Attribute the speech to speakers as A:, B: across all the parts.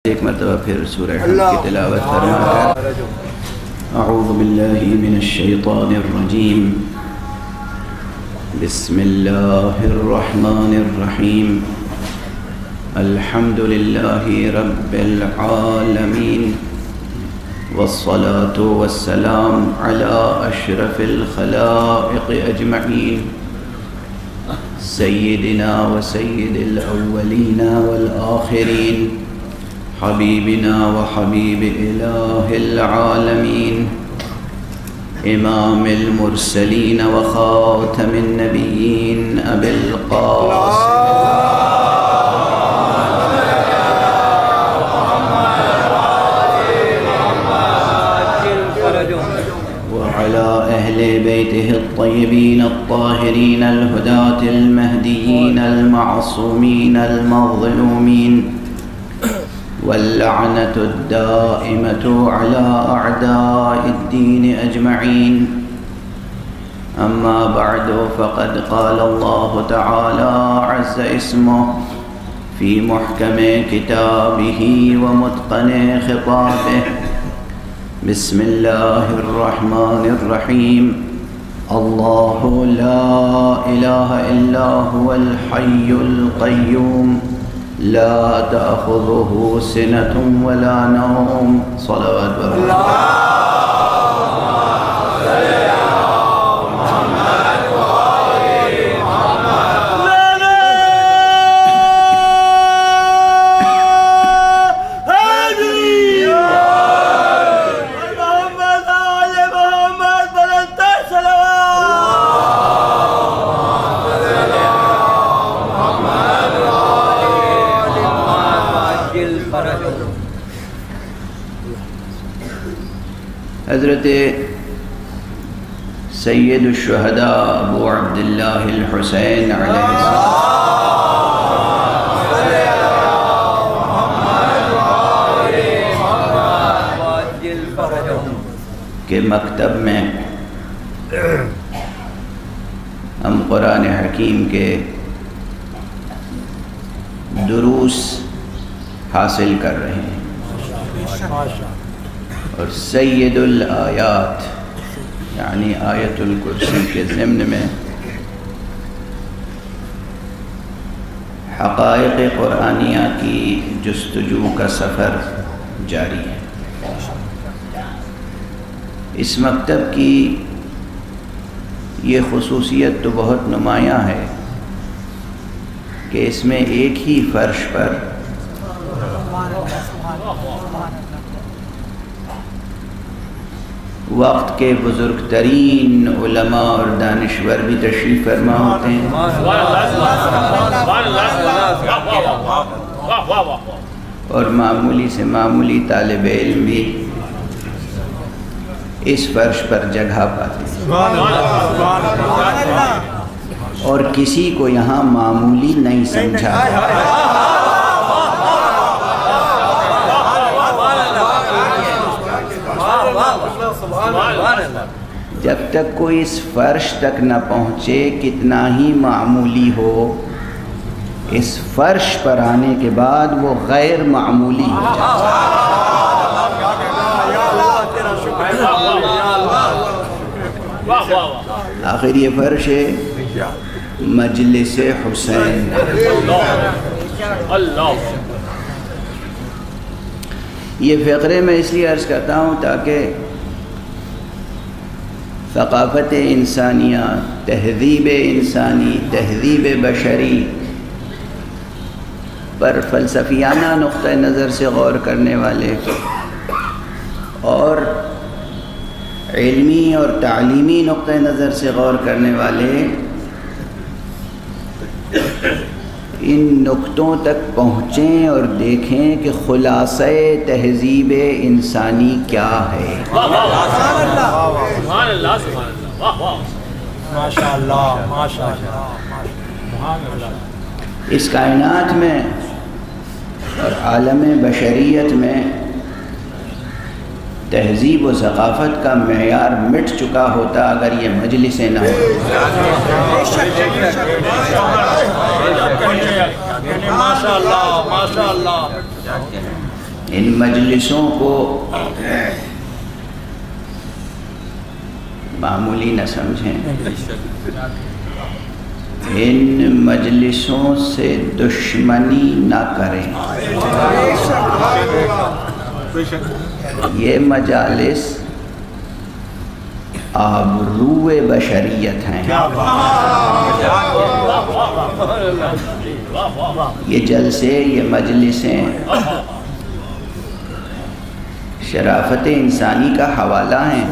A: ایک مرتبہ پھر سورہ حمد کی تلاوت فرما کر اعوذ باللہ من الشیطان الرجیم بسم اللہ الرحمن الرحیم الحمد للہ رب العالمین والصلاة والسلام علی اشرف الخلائق اجمعین سیدنا و سید الاولین والآخرین حبیبنا و حبیب الہ العالمین امام المرسلین و خاتم النبیین ابی القاسم وعلى أهل بيته الطيبين الطاهرين الهداة المهديين المعصومين المظلومين واللعنة الدائمة على أعداء الدين أجمعين أما بعد فقد قال الله تعالى عز اسمه في محكم كتابه ومتقن خطابه بسم الله الرحمن الرحيم الله لا إله إلا هو الحي القيوم لا تأخذه سنة ولا نوم صلوات برحمة حضرت سید الشہداء ابو عبداللہ الحسین علیہ السلام کے مکتب میں ہم قرآن حکیم کے دروس حاصل کر رہے ہیں اور سید الآیات یعنی آیت الکرسی کے ضمن میں حقائق قرآنیہ کی جستجو کا سفر جاری ہے۔ اس مکتب کی یہ خصوصیت تو بہت نمایاں ہے کہ اس میں ایک ہی فرش پر وقت کے بزرگ ترین علماء اور دانشور بھی تشریف فرما ہوتے ہیں اور معمولی سے معمولی طالب علم بھی اس فرش پر جگہ پاتے ہیں اور کسی کو یہاں معمولی نہیں سمجھا جب تک کوئی اس فرش تک نہ پہنچے کتنا ہی معمولی ہو اس فرش پر آنے کے بعد وہ غیر معمولی ہو جاتا ہے۔ آخر یہ فرش ہے مجلس حسین۔ یہ فقرے میں اس لیے عرض کرتا ہوں تاکہ ثقافت انسانیہ، تہذیب انسانی، تہذیب بشری پر فلسفیانہ نقطہ نظر سے غور کرنے والے اور علمی اور تعلیمی نقطہ نظر سے غور کرنے والے ان نقطوں تک پہنچیں اور دیکھیں کہ خلاصہ تہذیب انسانی کیا ہے۔ اس کائنات میں اور عالم بشریت میں تہذیب و ثقافت کا معیار مٹ چکا ہوتا اگر یہ مجلسیں نہ ہوں۔ ان مجلسوں کو معمولی نہ سمجھیں، ان مجلسوں سے دشمنی نہ کریں۔ یہ مجالس آبرو بشریت ہیں، یہ جلسے، یہ مجلسیں شرافت انسانی کا حوالہ ہیں۔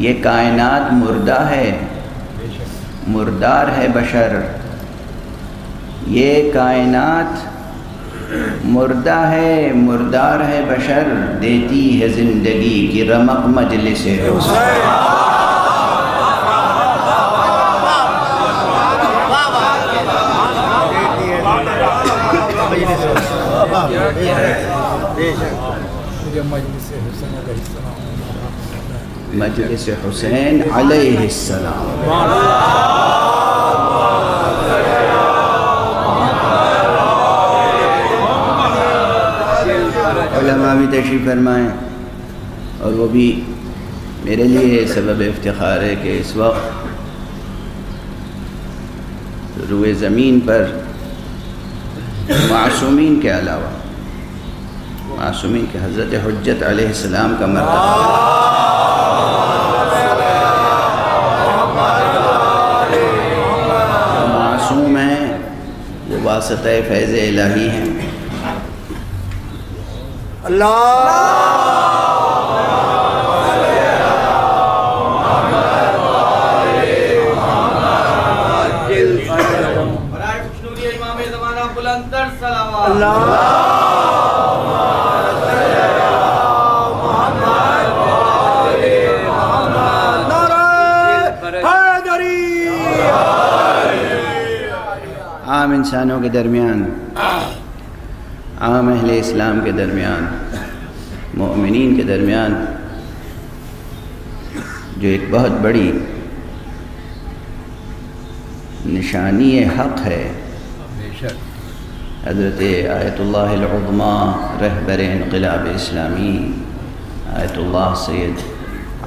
A: یہ کائنات مردہ ہے، مردار ہے بشر، یہ کائنات مردہ ہے، مردار ہے بشر، دیتی ہے زندگی کی رمق مجلس حسین۔ مجلس حسین علیہ السلام۔ علماء بھی تشریف فرمائیں، اور وہ بھی میرے لیے سبب افتخار ہے کہ اس وقت روئے زمین پر معصومین کے علاوہ، معصومین کے حضرت حجت علیہ السلام کا مرتبہ معصوم ہیں، وہ واسطہ فیض الہی ہیں۔ عام انسانوں کے درمیان، عام اہل اسلام کے درمیان، مومنین کے درمیان جو ایک بہت بڑی نشانی حق ہے، حضرت آیت اللہ العظمیٰ رہبر انقلاب اسلامی آیت اللہ سید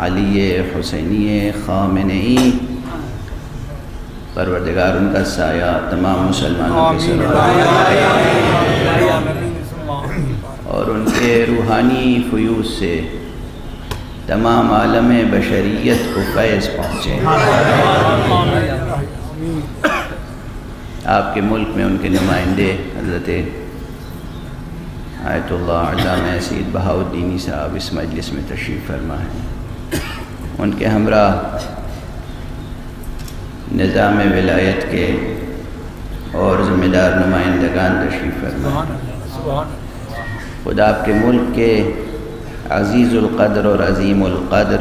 A: علی حسینی خامنئی، پروردگار ان کا سایہ تمام مسلمانوں کے سر، اور ان کے روحانی فیوز سے تمام عالم بشریت کو فیض پہنچے۔ آپ کے ملک میں ان کے نمائندے حضرت آیت اللہ علامہ سید بہاؤالدینی صاحب اس مجلس میں تشریف فرما ہیں، ان کے ہمراہ نظام ولایت کے اور ذمہ دار نمائندگان تشریف فرما ہیں۔ خود آپ کے ملک کے عزیز القدر اور عظیم القدر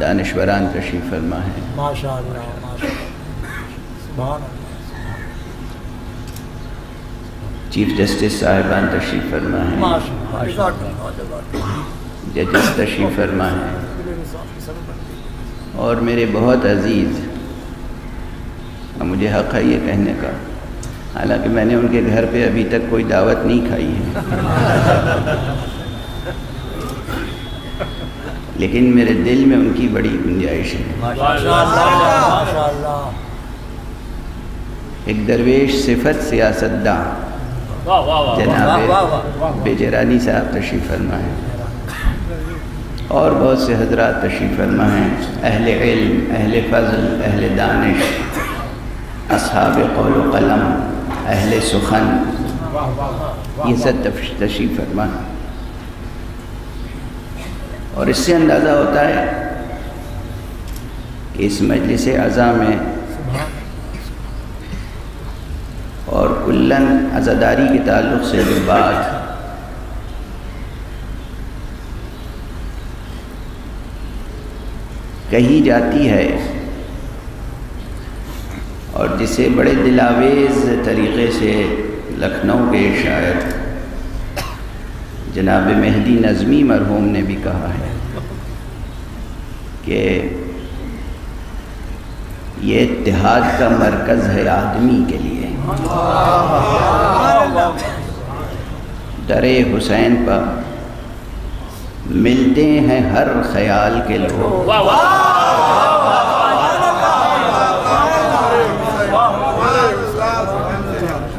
A: دانشوران تشریف فرما ہیں۔ چیف جسٹس صاحبان تشریف فرما ہیں، ججز تشریف فرما ہیں، اور میرے بہت عزیز، مجھے حق ہے یہ کہنے کا، حالانکہ میں نے ان کے گھر پہ ابھی تک کوئی دعوت نہیں کھائی ہے، لیکن میرے دل میں ان کی بڑی گنجائش ہے۔ ایک درویش صفت سیاستداں جناب بیجرانی صاحب تشریف فرما ہیں، اور بہت سے حضرات تشریف فرما ہیں، اہل علم، اہل فضل، اہل دانش، اصحاب قول و قلم، اہل سخن، یہ سب تشریف فرما ہیں۔ اور اس سے اندازہ ہوتا ہے کہ اس مجلس اعزا میں اور کلن عزاداری کے تعلق سے جو بات کہی جاتی ہے اور جسے بڑے دلاویز طریقے سے لکھنؤ کے شاعر جناب مہدی نظمی مرحوم نے بھی کہا ہے کہ یہ اتحاد کا مرکز ہے آدمی کے لیے۔ در حسین پر ملتے ہیں ہر خیال کے لوگ،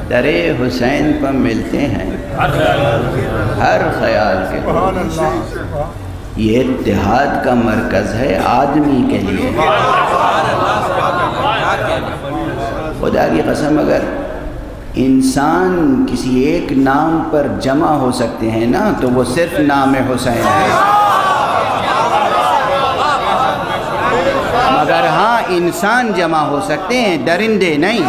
A: در حسین پر ملتے ہیں ہر خیال کے لوگ، یہ اتحاد کا مرکز ہے آدمی کے لیے۔ خدا کی قسم اگر انسان کسی ایک نام پر جمع ہو سکتے ہیں نا تو وہ صرف نام حسین ہے، مگر ہاں انسان جمع ہو سکتے ہیں، درندے نہیں۔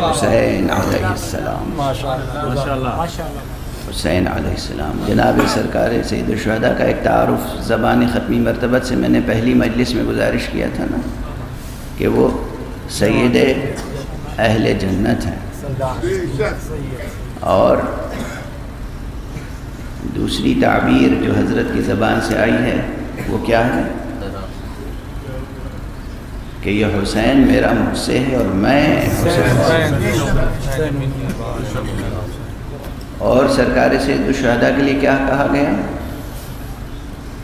A: حسین علیہ السلام، حسین علیہ السلام جناب سرکار سید الشہداء کا ایک تعارف زبان ختمی مرتبت سے میں نے پہلی مجلس میں گزارش کیا تھا نا کہ وہ سید اہل جنت ہیں، اور دوسری تعبیر جو حضرت کی زبان سے آئی ہے وہ کیا ہے کہ یہ حسین میرا مجھ سے ہے اور میں حسین سے۔ اور سرکار سید الشہداء کے لیے کیا کہا گیا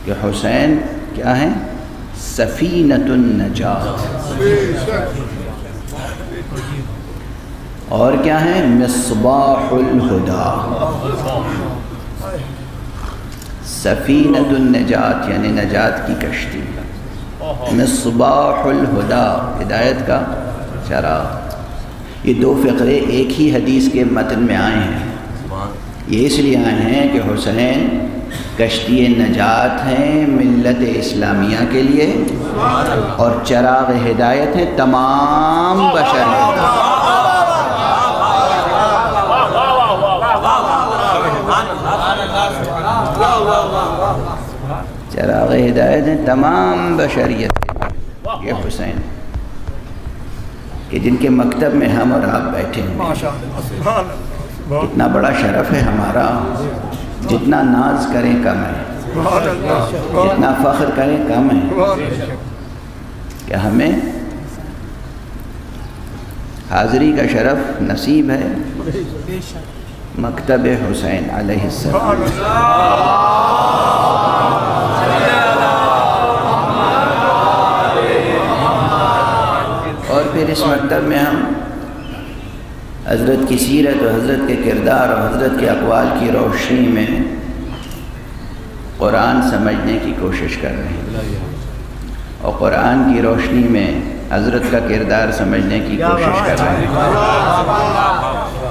A: کہ حسین کیا ہے؟ سفینۃ النجات، اور کیا ہے؟ مصباح الہدیٰ۔ سفینۃ النجات یعنی نجات کی کشتی، مصباح الہدیٰ ہدایت کا چراغ۔ یہ دو فقرے ایک ہی حدیث کے متن میں آئے ہیں، یہ اس لیے آئے ہیں کہ حسین کشتی نجات ہیں ملت اسلامیہ کے لیے اور چراغ ہدایت ہیں تمام بشریت۔ چراغ ہدایت ہیں تمام بشریت کے لیے، یہ حسین کہ جن کے مکتب میں ہم اور آپ بیٹھے ہیں۔ کتنا بڑا شرف ہے ہمارا، جتنا ناز کریں کم ہے، جتنا فخر کریں کم ہے کہ ہمیں حاضری کا شرف نصیب ہے مکتب حسین علیہ السلام۔ اور پھر اس مکتب میں ہم حضرت کی سیرت اور حضرت کے کردار اور حضرت کے اقوال کی روشنی میں قرآن سمجھنے کی کوشش کر رہے ہیں، اور قرآن کی روشنی میں حضرت کا کردار سمجھنے کی کوشش کر رہے ہیں،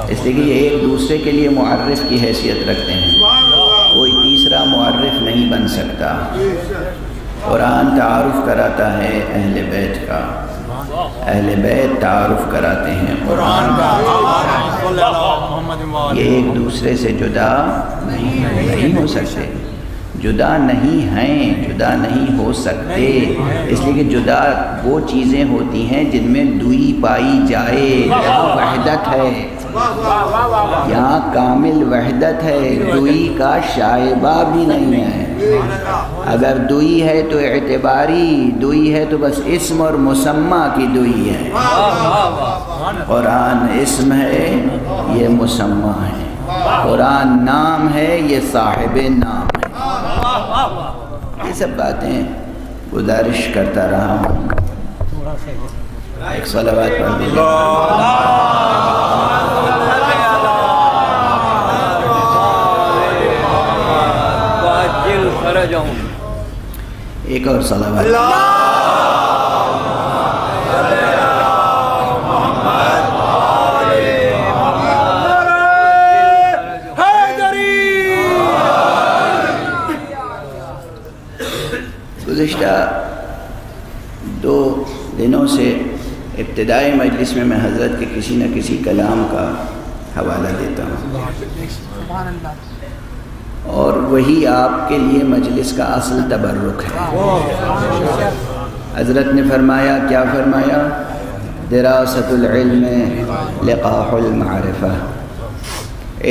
A: اس لیے کہ یہ ایک دوسرے کے لیے معرف کی حیثیت رکھتے ہیں، کوئی تیسرا معرف نہیں بن سکتا۔ قرآن تعارف کراتا ہے اہل بیت کا، اہل بیت تعارف کراتے ہیں قرآن کا، یہ ایک دوسرے سے جدا نہیں ہو سکتے، جدا نہیں ہیں، جدا نہیں ہو سکتے، اس لیے کہ جدا وہ چیزیں ہوتی ہیں جن میں دوئی پائی جائے، یہاں وحدت ہے، یہاں کامل وحدت ہے، دوئی کا شائبہ بھی نہیں ہے۔ اگر دوئی ہے تو اعتباری دوئی ہے، تو بس اسم اور مسمہ کی دوئی ہے۔ قرآن اسم ہے، یہ مسمہ ہے، قرآن نام ہے، یہ صاحب نام ہے۔ یہ سب باتیں گزارش کرتا رہا ہوں، ایک صلوات پڑھ دیجیے۔ ایک اور صلوات۔ گزشتہ 2 دنوں سے ابتدائی مجلس میں حضرت کے کسی نہ کسی کلام کا حوالہ دیتا ہوں، اور وہی آپ کے لیے مجلس کا اصل تبرک ہے۔ حضرت نے فرمایا، کیا فرمایا؟ دراست العلم لقاح المعرفہ،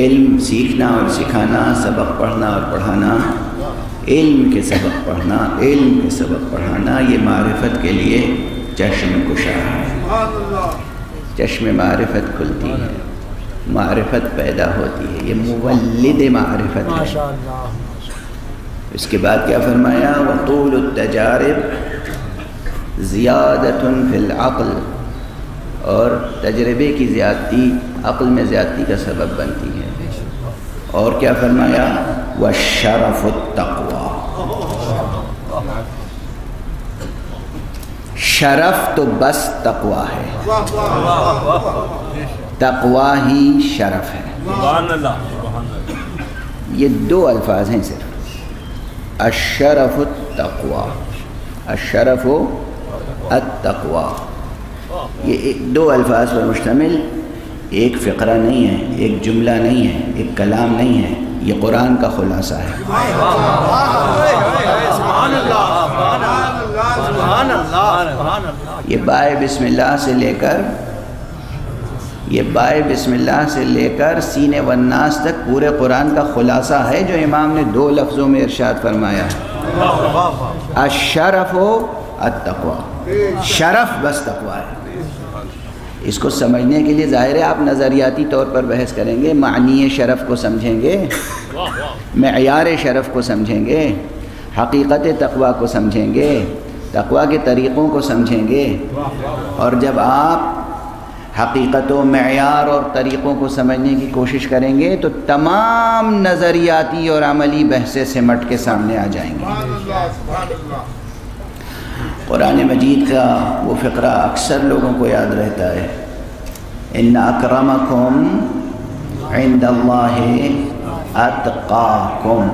A: علم سیکھنا اور سکھانا، سبق پڑھنا اور پڑھانا، علم کے سبق پڑھنا، علم کے سبق پڑھانا، یہ معرفت کے لیے چشم کشا ہے۔ چشم معرفت کھلتی ہے، معرفت پیدا ہوتی ہے، یہ مولد معرفت ہے۔ اس کے بعد کیا فرمایا؟ وطول التجارب زیادۃ فی العقل، اور تجربے کی زیادتی عقل میں زیادتی کا سبب بنتی ہے۔ اور کیا فرمایا؟ وشرف التقوی، شرف تو بس تقوی ہے، تقوی ہی شرف ہے۔ یہ دو الفاظ ہیں صرف، الشرف التقوی، الشرف التقوی، یہ دو الفاظ پر مشتمل ایک فقرہ نہیں ہے، ایک جملہ نہیں ہے، ایک کلام نہیں ہے، یہ قرآن کا خلاصہ ہے۔ یہ بائے بسم اللہ سے لے کر، یہ بائے بسم اللہ سے لے کر سینے والناس تک پورے قرآن کا خلاصہ ہے، جو امام نے دو لفظوں میں ارشاد فرمایا ہے، الشرف التقوی، شرف بس تقوی ہے۔ اس کو سمجھنے کے لیے ظاہر ہے آپ نظریاتی طور پر بحث کریں گے، معنی شرف کو سمجھیں گے، معیار شرف کو سمجھیں گے، حقیقت تقوی کو سمجھیں گے، تقوی کے طریقوں کو سمجھیں گے، اور جب آپ حقیقت و معیار اور طریقوں کو سمجھنے کی کوشش کریں گے تو تمام نظریاتی اور عملی بحثیں سمٹ کے سامنے آ جائیں گے۔ قرآن مجید کا وہ فقرہ اکثر لوگوں کو یاد رہتا ہے، ان اکرمکم عند اللہ اتقاکم،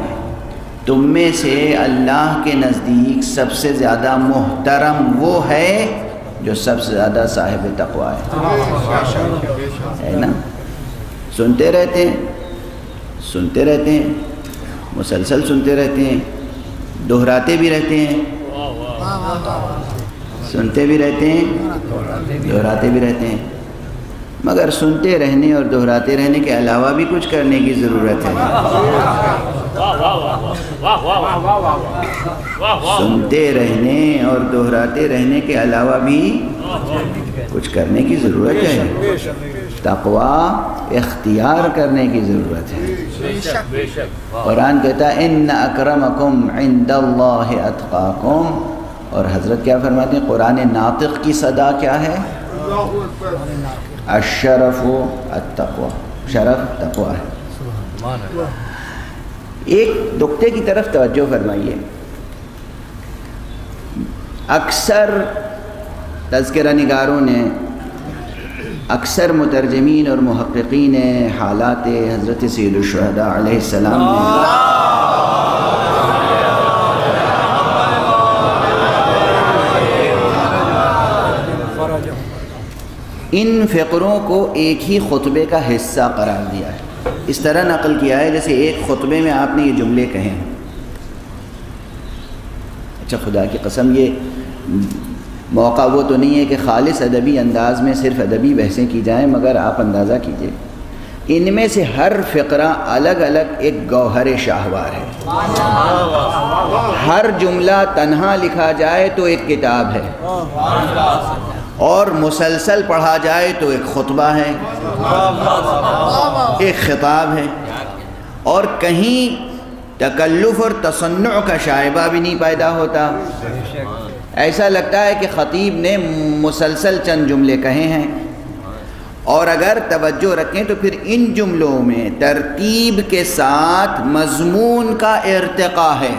A: تم میں سے اللہ کے نزدیک سب سے زیادہ محترم وہ ہے جو سب سے زیادہ صاحب تقوی ہے نا؟ سنتے رہتے ہیں، مسلسل سنتے رہتے ہیں، دہراتے بھی رہتے ہیں، سنتے بھی رہتے ہیں، دہراتے بھی رہتے ہیں، مگر سنتے رہنے اور دہراتے رہنے کے علاوہ بھی کچھ کرنے کی ضرورت ہے۔ سنتے رہنے اور دہراتے رہنے کے علاوہ بھی کچھ کرنے کی ضرورت ہے، تقوی اختیار کرنے کی ضرورت ہے۔ قرآن کہتا ہے ان اکرمکم عند اللہ اتقاکم، اور حضرت کیا فرماتے ہیں؟ قرآن ناطق کی صدا کیا ہے؟ الشرف التقوی، شرف تقوی ہے۔ ایک نقطے کی طرف توجہ فرمائیے، اکثر تذکرہ نگاروں نے، اکثر مترجمین اور محققین حالات حضرت سید الشہداء علیہ السلام نے ان فقروں کو ایک ہی خطبے کا حصہ قرار دیا ہے، اس طرح نقل کیا ہے جیسے ایک خطبے میں آپ نے یہ جملے کہے ہیں۔ اچھا خدا کی قسم یہ موقع وہ تو نہیں ہے کہ خالص ادبی انداز میں صرف ادبی بحثیں کی جائیں، مگر آپ اندازہ کیجئے ان میں سے ہر فقرہ الگ الگ ایک گوہر شاہوار ہے، ہر جملہ تنہا لکھا جائے تو ایک کتاب ہے، اور مسلسل پڑھا جائے تو ایک خطبہ ہے، ایک خطاب ہے، اور کہیں تکلف اور تصنع کا شائبہ بھی نہیں پیدا ہوتا۔ ایسا لگتا ہے کہ خطیب نے مسلسل چند جملے کہے ہیں، اور اگر توجہ رکھیں تو پھر ان جملوں میں ترتیب کے ساتھ مضمون کا ارتقاء ہے۔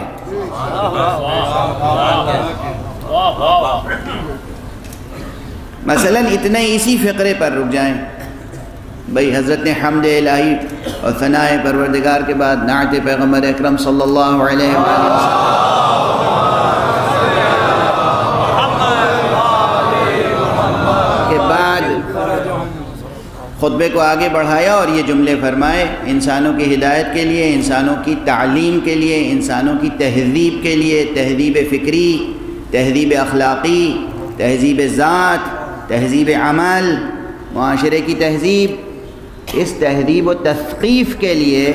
A: مثلا اتنے اسی فقرے پر رک جائیں، بھئی حضرت نے حمد الہی اور ثناء پروردگار کے بعد نعت پیغمبر اکرم صلی اللہ علیہ وسلم کے بعد خطبے کو آگے بڑھایا اور یہ جملے فرمائے انسانوں کی ہدایت کے لیے، انسانوں کی تعلیم کے لیے، انسانوں کی تہذیب کے لیے، تہذیب فکری، تہذیب اخلاقی، تہذیب ذات، تہذیب عمل، معاشرے کی تہذیب، اس تہذیب و تثقیف کے لیے،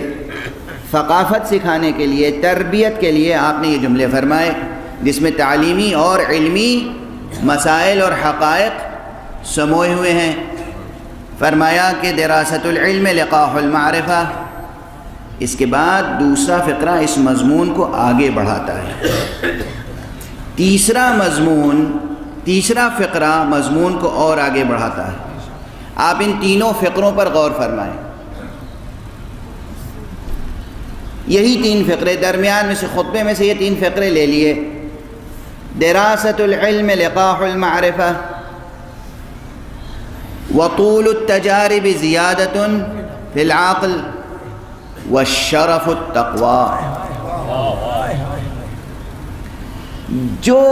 A: ثقافت سکھانے کے لیے، تربیت کے لیے آپ نے یہ جملے فرمائے جس میں تعلیمی اور علمی مسائل اور حقائق سموئے ہوئے ہیں۔ فرمایا کہ دراست العلم لقاح المعرفہ۔ اس کے بعد دوسرا فقرہ اس مضمون کو آگے بڑھاتا ہے۔ تیسرا فقرہ مضمون کو اور آگے بڑھاتا ہے۔ آپ ان تینوں فقروں پر غور فرمائیں۔ یہی 3 فقرے درمیان میں سے خطبے میں سے یہ 3 فقرے لے لیے۔ دراست العلم لقاح المعرفہ، وطول التجارب زیادۃ فی العقل، والشرف التقوی۔ جو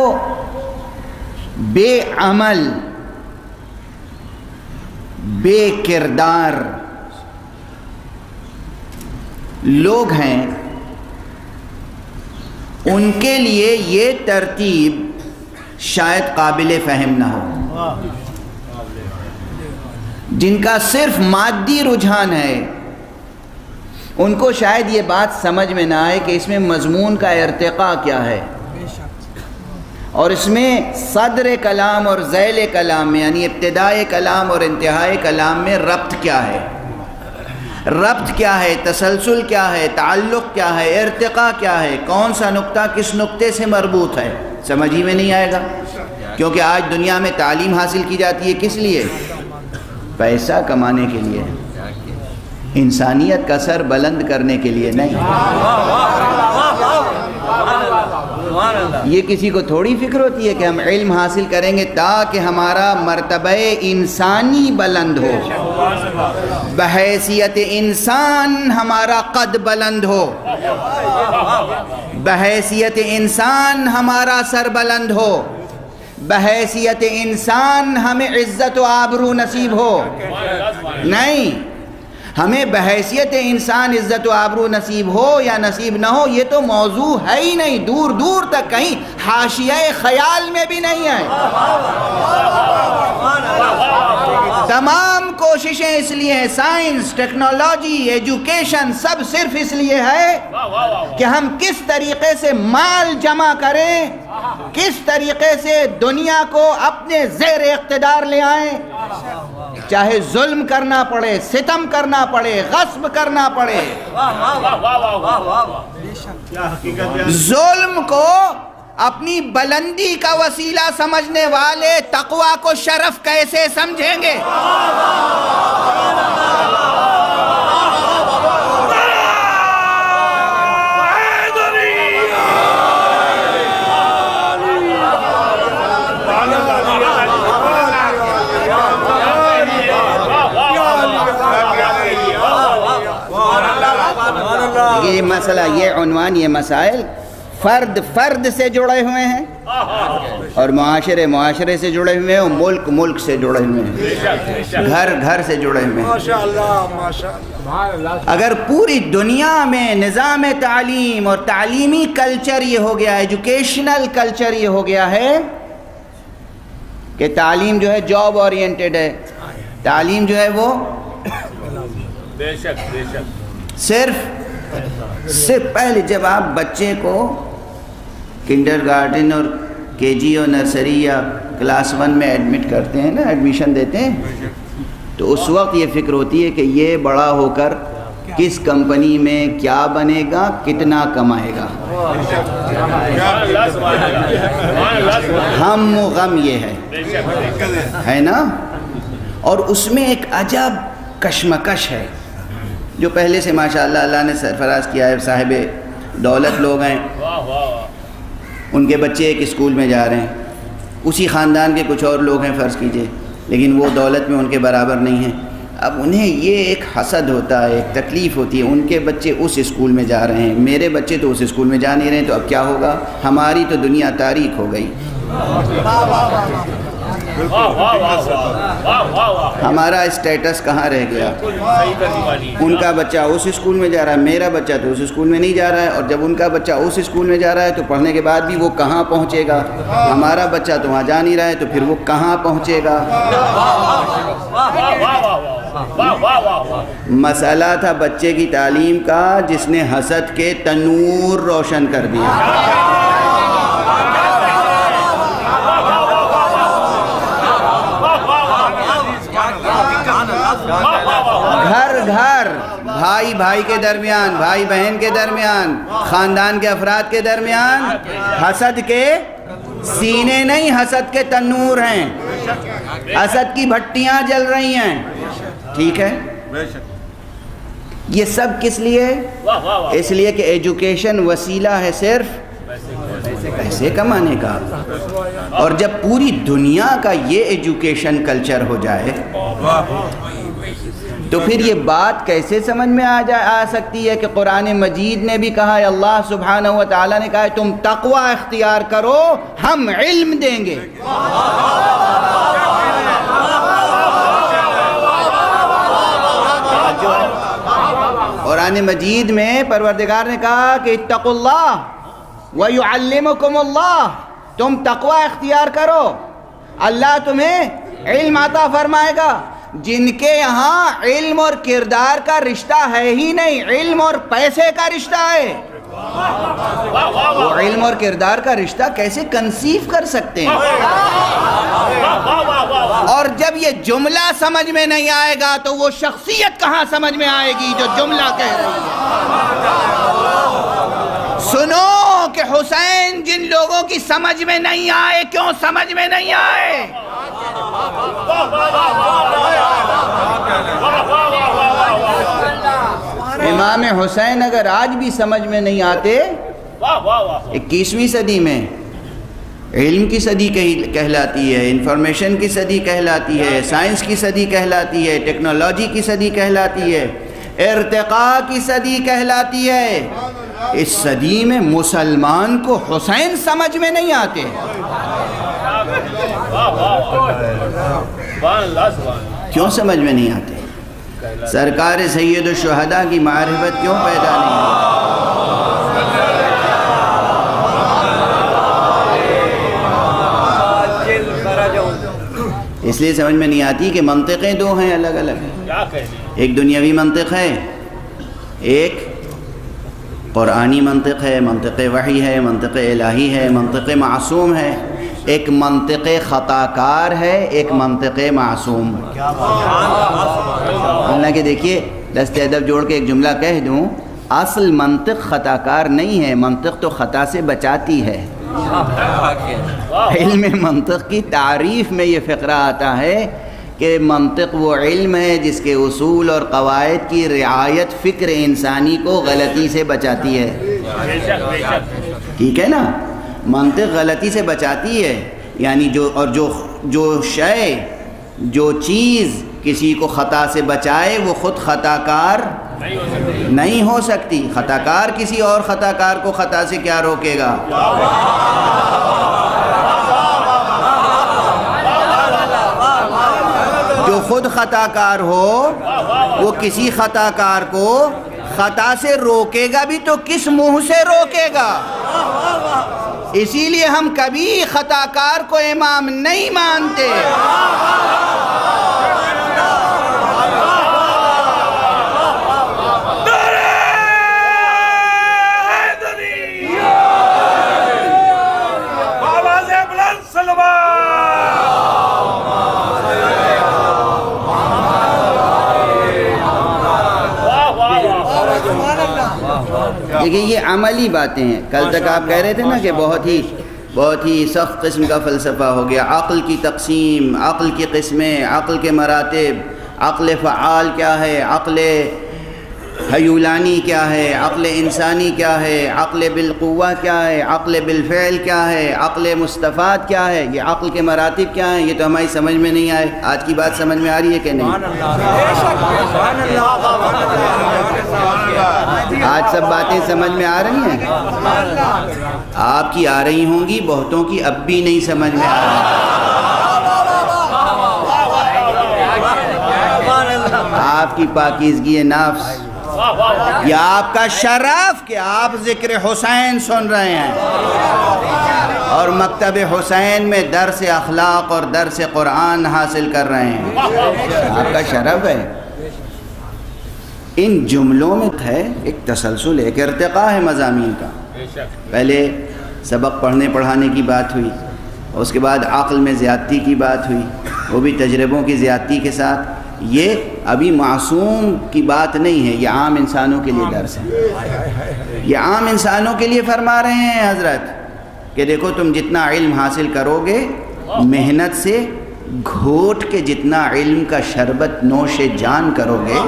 A: بے عمل، بے کردار لوگ ہیں ان کے لیے یہ ترتیب شاید قابل فہم نہ ہو۔ جن کا صرف مادی رجحان ہے ان کو شاید یہ بات سمجھ میں نہ آئے کہ اس میں مضمون کا ارتقاء کیا ہے، اور اس میں صدر کلام اور ذیل کلام میں یعنی ابتدائے کلام اور انتہائے کلام میں ربط کیا ہے، ربط کیا ہے، تسلسل کیا ہے، تعلق کیا ہے، ارتقاء کیا ہے، کون سا نقطہ کس نقطے سے مربوط ہے، سمجھ ہی میں نہیں آئے گا۔ کیونکہ آج دنیا میں تعلیم حاصل کی جاتی ہے کس لیے؟ پیسہ کمانے کے لیے، انسانیت کا سر بلند کرنے کے لیے نہیں۔ یہ کسی کو تھوڑی فکر ہوتی ہے کہ ہم علم حاصل کریں گے تاکہ ہمارا مرتبہ انسانی بلند ہو، بحیثیت انسان ہمارا قد بلند ہو، بحیثیت انسان ہمارا سر بلند ہو، بحیثیت انسان ہمیں عزت و آبرو نصیب ہو۔ نہیں، ہمیں بحیثیت انسان عزت و آبرو نصیب ہو یا نصیب نہ ہو یہ تو موضوع ہے ہی نہیں، دور دور تک کہیں حاشیہ خیال میں بھی نہیں ہے۔ تمام کوششیں اس لیے ہیں، سائنس، ٹیکنالوجی، ایجوکیشن، سب صرف اس لیے ہے کہ ہم کس طریقے سے مال جمع کریں، کس طریقے سے دنیا کو اپنے زیر اقتدار لے آئیں، چاہے ظلم کرنا پڑے، ستم کرنا پڑے، غصب کرنا پڑے۔ ظلم کو اپنی بلندی کا وسیلہ سمجھنے والے تقوی کو شرف کیسے سمجھیں گے؟ یہ مسئلہ، یہ عنوان، یہ مسائل فرد سے جڑے ہوئے ہیں اور معاشرے سے جڑے ہوئے ہیں، اور ملک سے جڑے ہوئے ہیں، گھر سے جڑے ہوئے ہیں۔ اگر پوری دنیا میں نظام تعلیم اور تعلیمی کلچر یہ ہو گیا ہے، ایجوکیشنل کلچر یہ ہو گیا ہے کہ تعلیم جو ہے جاب اورینٹڈ ہے، تعلیم جو ہے وہ صرف پہلے جب آپ بچے کو کنڈر گارڈن اور کے جی اور نرسری یا کلاس 1 میں ایڈمٹ کرتے ہیں نا، ایڈمیشن دیتے ہیں، تو اس وقت یہ فکر ہوتی ہے کہ یہ بڑا ہو کر کس کمپنی میں کیا بنے گا، کتنا کمائے گا۔ ہم و غم یہ ہے نا، اور اس میں ایک عجب کشمکش ہے جو پہلے سے ماشاءاللہ اللہ نے سرفراز کیا ہے۔ صاحب دولت لوگ ہیں، ان کے بچے ایک اسکول میں جا رہے ہیں، اسی خاندان کے کچھ اور لوگ ہیں فرض کیجئے، لیکن وہ دولت میں ان کے برابر نہیں ہیں۔ اب انہیں یہ ایک حسد ہوتا ہے، ایک تکلیف ہوتی ہے، ان کے بچے اس اسکول میں جا رہے ہیں، میرے بچے تو اس اسکول میں جا نہیں رہے ہیں، تو اب کیا ہوگا؟ ہماری تو دنیا تاریک ہو گئی۔ ہمارا اسٹیٹس کہاں رہ گیا؟ ان کا بچہ اس اسکول میں جا رہا ہے، میرا بچہ تو اس اسکول میں نہیں جا رہا ہے، اور جب ان کا بچہ اس اسکول میں جا رہا ہے تو پڑھنے کے بعد بھی وہ کہاں پہنچے گا؟ ہمارا بچہ تو وہاں جا نہیں رہا ہے تو پھر وہ کہاں پہنچے گا؟ مسئلہ تھا بچے کی تعلیم کا، جس نے حسد کے تنور روشن کر دیا۔ گھر گھر، بھائی بھائی کے درمیان، بھائی بہن کے درمیان، خاندان کے افراد کے درمیان حسد کے سینے نہیں، حسد کے تنور ہیں، حسد کی بھٹیاں جل رہی ہیں۔ ٹھیک ہے، یہ سب کس لیے؟ اس لیے کہ ایجوکیشن وسیلہ ہے صرف پیسے کمانے کا، اور جب پوری دنیا کا یہ ایجوکیشن کلچر ہو جائے تو پھر یہ بات کیسے سمجھ میں آ سکتی ہے کہ قرآن مجید نے بھی کہا ہے، اللہ سبحانہ و تعالیٰ نے کہا ہے تم تقوی اختیار کرو، ہم علم دیں گے۔ قرآن مجید میں پروردگار نے کہا کہ اتقوا اللہ وَيُعَلِّمُكُمُ اللَّهُ، تم تقوی اختیار کرو، اللہ تمہیں علم عطا فرمائے گا۔ جن کے یہاں علم اور کردار کا رشتہ ہے ہی نہیں، علم اور پیسے کا رشتہ ہے، وہ علم اور کردار کا رشتہ کیسے کنسیو کر سکتے ہیں؟ اور جب یہ جملہ سمجھ میں نہیں آئے گا تو وہ شخصیت کہاں سمجھ میں آئے گی جو جملہ کہہ رہی ہے؟ سنو کہ حسین جن لوگوں کی سمجھ میں نہیں آئے، کیوں سمجھ میں نہیں آئے؟ امام حسین اگر آج بھی سمجھ میں نہیں آتے، 21ویں صدی میں علم کی صدی کہلاتی ہے، انفارمیشن کی صدی کہلاتی ہے، سائنس کی صدی کہلاتی ہے، ٹیکنالوجی کی صدی کہلاتی ہے، ارتقاء کی صدی کہلاتی ہے، اس صدی میں مسلمان کو حسین سمجھ میں نہیں آتے۔ کیوں سمجھ میں نہیں آتے؟ سرکار سید الشہداء کی معرفت کیوں پیدا نہیں ہوئی؟ اس لیے سمجھ میں نہیں آتی کہ منطقیں دو ہیں، الگ الگ، ایک دنیاوی منطق ہے، ایک قرآنی منطق ہے، منطق وحی ہے، منطق الہی ہے، منطق معصوم ہے، ایک منطق خطا کار ہے، ایک منطق معصوم۔ حالانکہ دیکھیے دست ادب جوڑ کے ایک جملہ کہہ دوں، اصل منطق خطا کار نہیں ہے، منطق تو خطا سے بچاتی ہے۔ علم منطق کی تعریف میں یہ فقرہ آتا ہے کہ منطق وہ علم ہے جس کے اصول اور قواعد کی رعایت فکر انسانی کو غلطی سے بچاتی ہے۔ ٹھیک ہے نا، منطق غلطی سے بچاتی ہے، یعنی جو شے، جو چیز کسی کو خطا سے بچائے وہ خود خطا کار نہیں ہو سکتی۔ خطا کار کسی اور خطا کار کو خطا سے کیا روکے گا؟ جو خود خطا کار ہو وہ کسی خطا کار کو خطا سے روکے گا بھی تو کس منہ سے روکے گا؟ اسی لیے ہم کبھی خطا کار کو امام نہیں مانتے۔ دیکھیں یہ عملی باتیں ہیں۔ کل تک آپ کہہ رہے تھے نا کہ بہت ہی سخت قسم کا فلسفہ ہو گیا، عقل کی تقسیم، عقل کی قسمیں، عقل کے مراتب، عقل فعال کیا ہے، عقل حیولانی کیا ہے، عقل انسانی کیا ہے، عقل بالقوہ کیا ہے، عقل بالفعل کیا ہے، عقل مستفاد کیا ہے، یہ عقل کے مراتب کیا ہیں، یہ تو ہماری سمجھ میں نہیں آئے۔ آج کی بات سمجھ میں آ رہی ہے کہ نہیں؟ آج سب باتیں سمجھ میں آ رہی ہیں؟ آپ کی آ رہی ہوں گی، بہتوں کی اب بھی نہیں سمجھ میں آ رہی۔ آپ کی پاکیزگی نفس، یا آپ کا شرف کہ آپ ذکر حسین سن رہے ہیں اور مکتب حسین میں درس اخلاق اور درس قرآن حاصل کر رہے ہیں، آپ کا شرف ہے۔ ان جملوں میں ہے ایک تسلسل، ایک ارتقاء ہے مضامین کا۔ پہلے سبق پڑھنے پڑھانے کی بات ہوئی، اس کے بعد عقل میں زیادتی کی بات ہوئی، وہ بھی تجربوں کی زیادتی کے ساتھ۔ یہ ابھی معصوم کی بات نہیں ہے، یہ عام انسانوں کے لیے درس ہے، یہ عام انسانوں کے لیے فرما رہے ہیں حضرت کہ دیکھو تم جتنا علم حاصل کرو گے محنت سے گھوٹ کے جتنا علم کا شربت نوش جان کرو گے،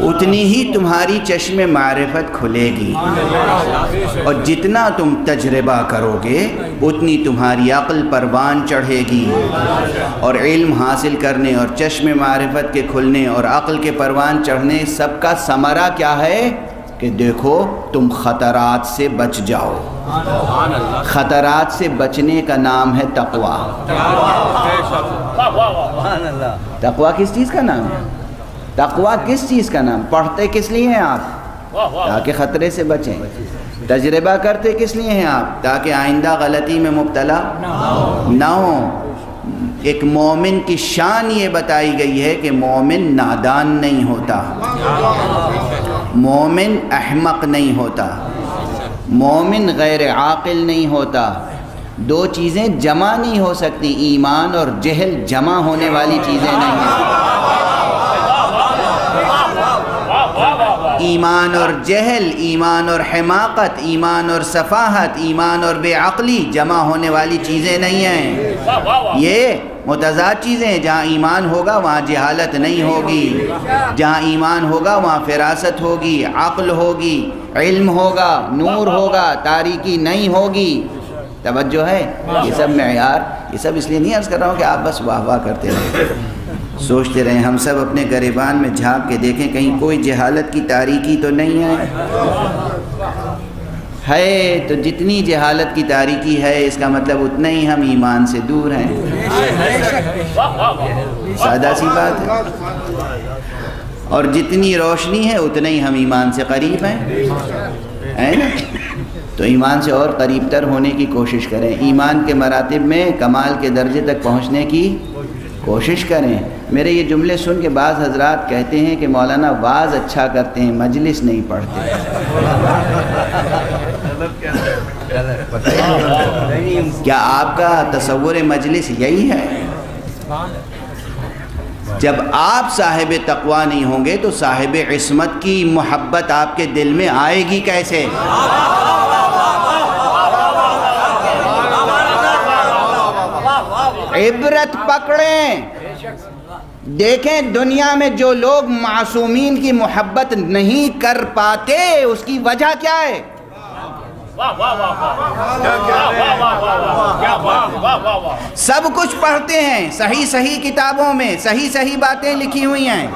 A: اتنی ہی تمہاری چشم معرفت کھلے گی، اور جتنا تم تجربہ کرو گے اتنی تمہاری عقل پروان چڑھے گی، اور علم حاصل کرنے اور چشم معرفت کے کھلنے اور عقل کے پروان چڑھنے سب کا ثمرہ کیا ہے کہ دیکھو تم خطرات سے بچ جاؤ۔ خطرات سے بچنے کا نام ہے تقویٰ۔ تقویٰ کس چیز کا نام ہے؟ تقویٰ کس چیز کا نام؟ پڑھتے کس لیے ہیں آپ؟ تاکہ خطرے سے بچیں۔ تجربہ کرتے کس لیے ہیں آپ؟ تاکہ آئندہ غلطی میں مبتلا نہ ہوں۔ ایک مومن کی شان یہ بتائی گئی ہے کہ مومن نادان نہیں ہوتا، مومن احمق نہیں ہوتا، مومن غیر عاقل نہیں ہوتا۔ دو چیزیں جمع نہیں ہو سکتی، ایمان اور جہل جمع ہونے والی چیزیں نہیں ہیں۔ ایمان اور جہل، ایمان اور حماقت، ایمان اور سفاہت، ایمان اور بے عقلی جمع ہونے والی چیزیں نہیں ہیں، یہ متضاد چیزیں ہیں۔ جہاں ایمان ہوگا وہاں جہالت نہیں ہوگی، جہاں ایمان ہوگا وہاں فراست ہوگی، عقل ہوگی، علم ہوگا، نور ہوگا، تاریکی نہیں ہوگی۔ توجہ ہے؟ یہ سب معیار، یہ سب اس لیے نہیں عرض کر رہا ہوں کہ آپ بس واہ واہ کرتے رہیں، سوچتے رہیں۔ ہم سب اپنے گریبان میں جھانک کے دیکھیں کہیں کوئی جہالت کی تاریکی تو نہیں ہے تو جتنی جہالت کی تاریکی ہے اس کا مطلب اتنا ہی ہم ایمان سے دور ہیں۔ سادہ سی بات ہے۔ اور جتنی روشنی ہے اتنا ہی ہم ایمان سے قریب ہیں نا؟ تو ایمان سے اور قریب تر ہونے کی کوشش کریں، ایمان کے مراتب میں کمال کے درجے تک پہنچنے کی کوشش کریں۔ میرے یہ جملے سن کے بعض حضرات کہتے ہیں کہ مولانا واعظ اچھا کرتے ہیں مجلس نہیں پڑھتے۔ کیا آپ کا تصور مجلس یہی ہے؟ جب آپ صاحب تقویٰ نہیں ہوں گے تو صاحب عصمت کی محبت آپ کے دل میں آئے گی کیسے؟ عبرت پکڑیں، دیکھیں دنیا میں جو لوگ معصومین کی محبت نہیں کر پاتے اس کی وجہ کیا ہے؟ سب کچھ پڑھتے ہیں، صحیح صحیح کتابوں میں صحیح صحیح باتیں لکھی ہوئی ہیں،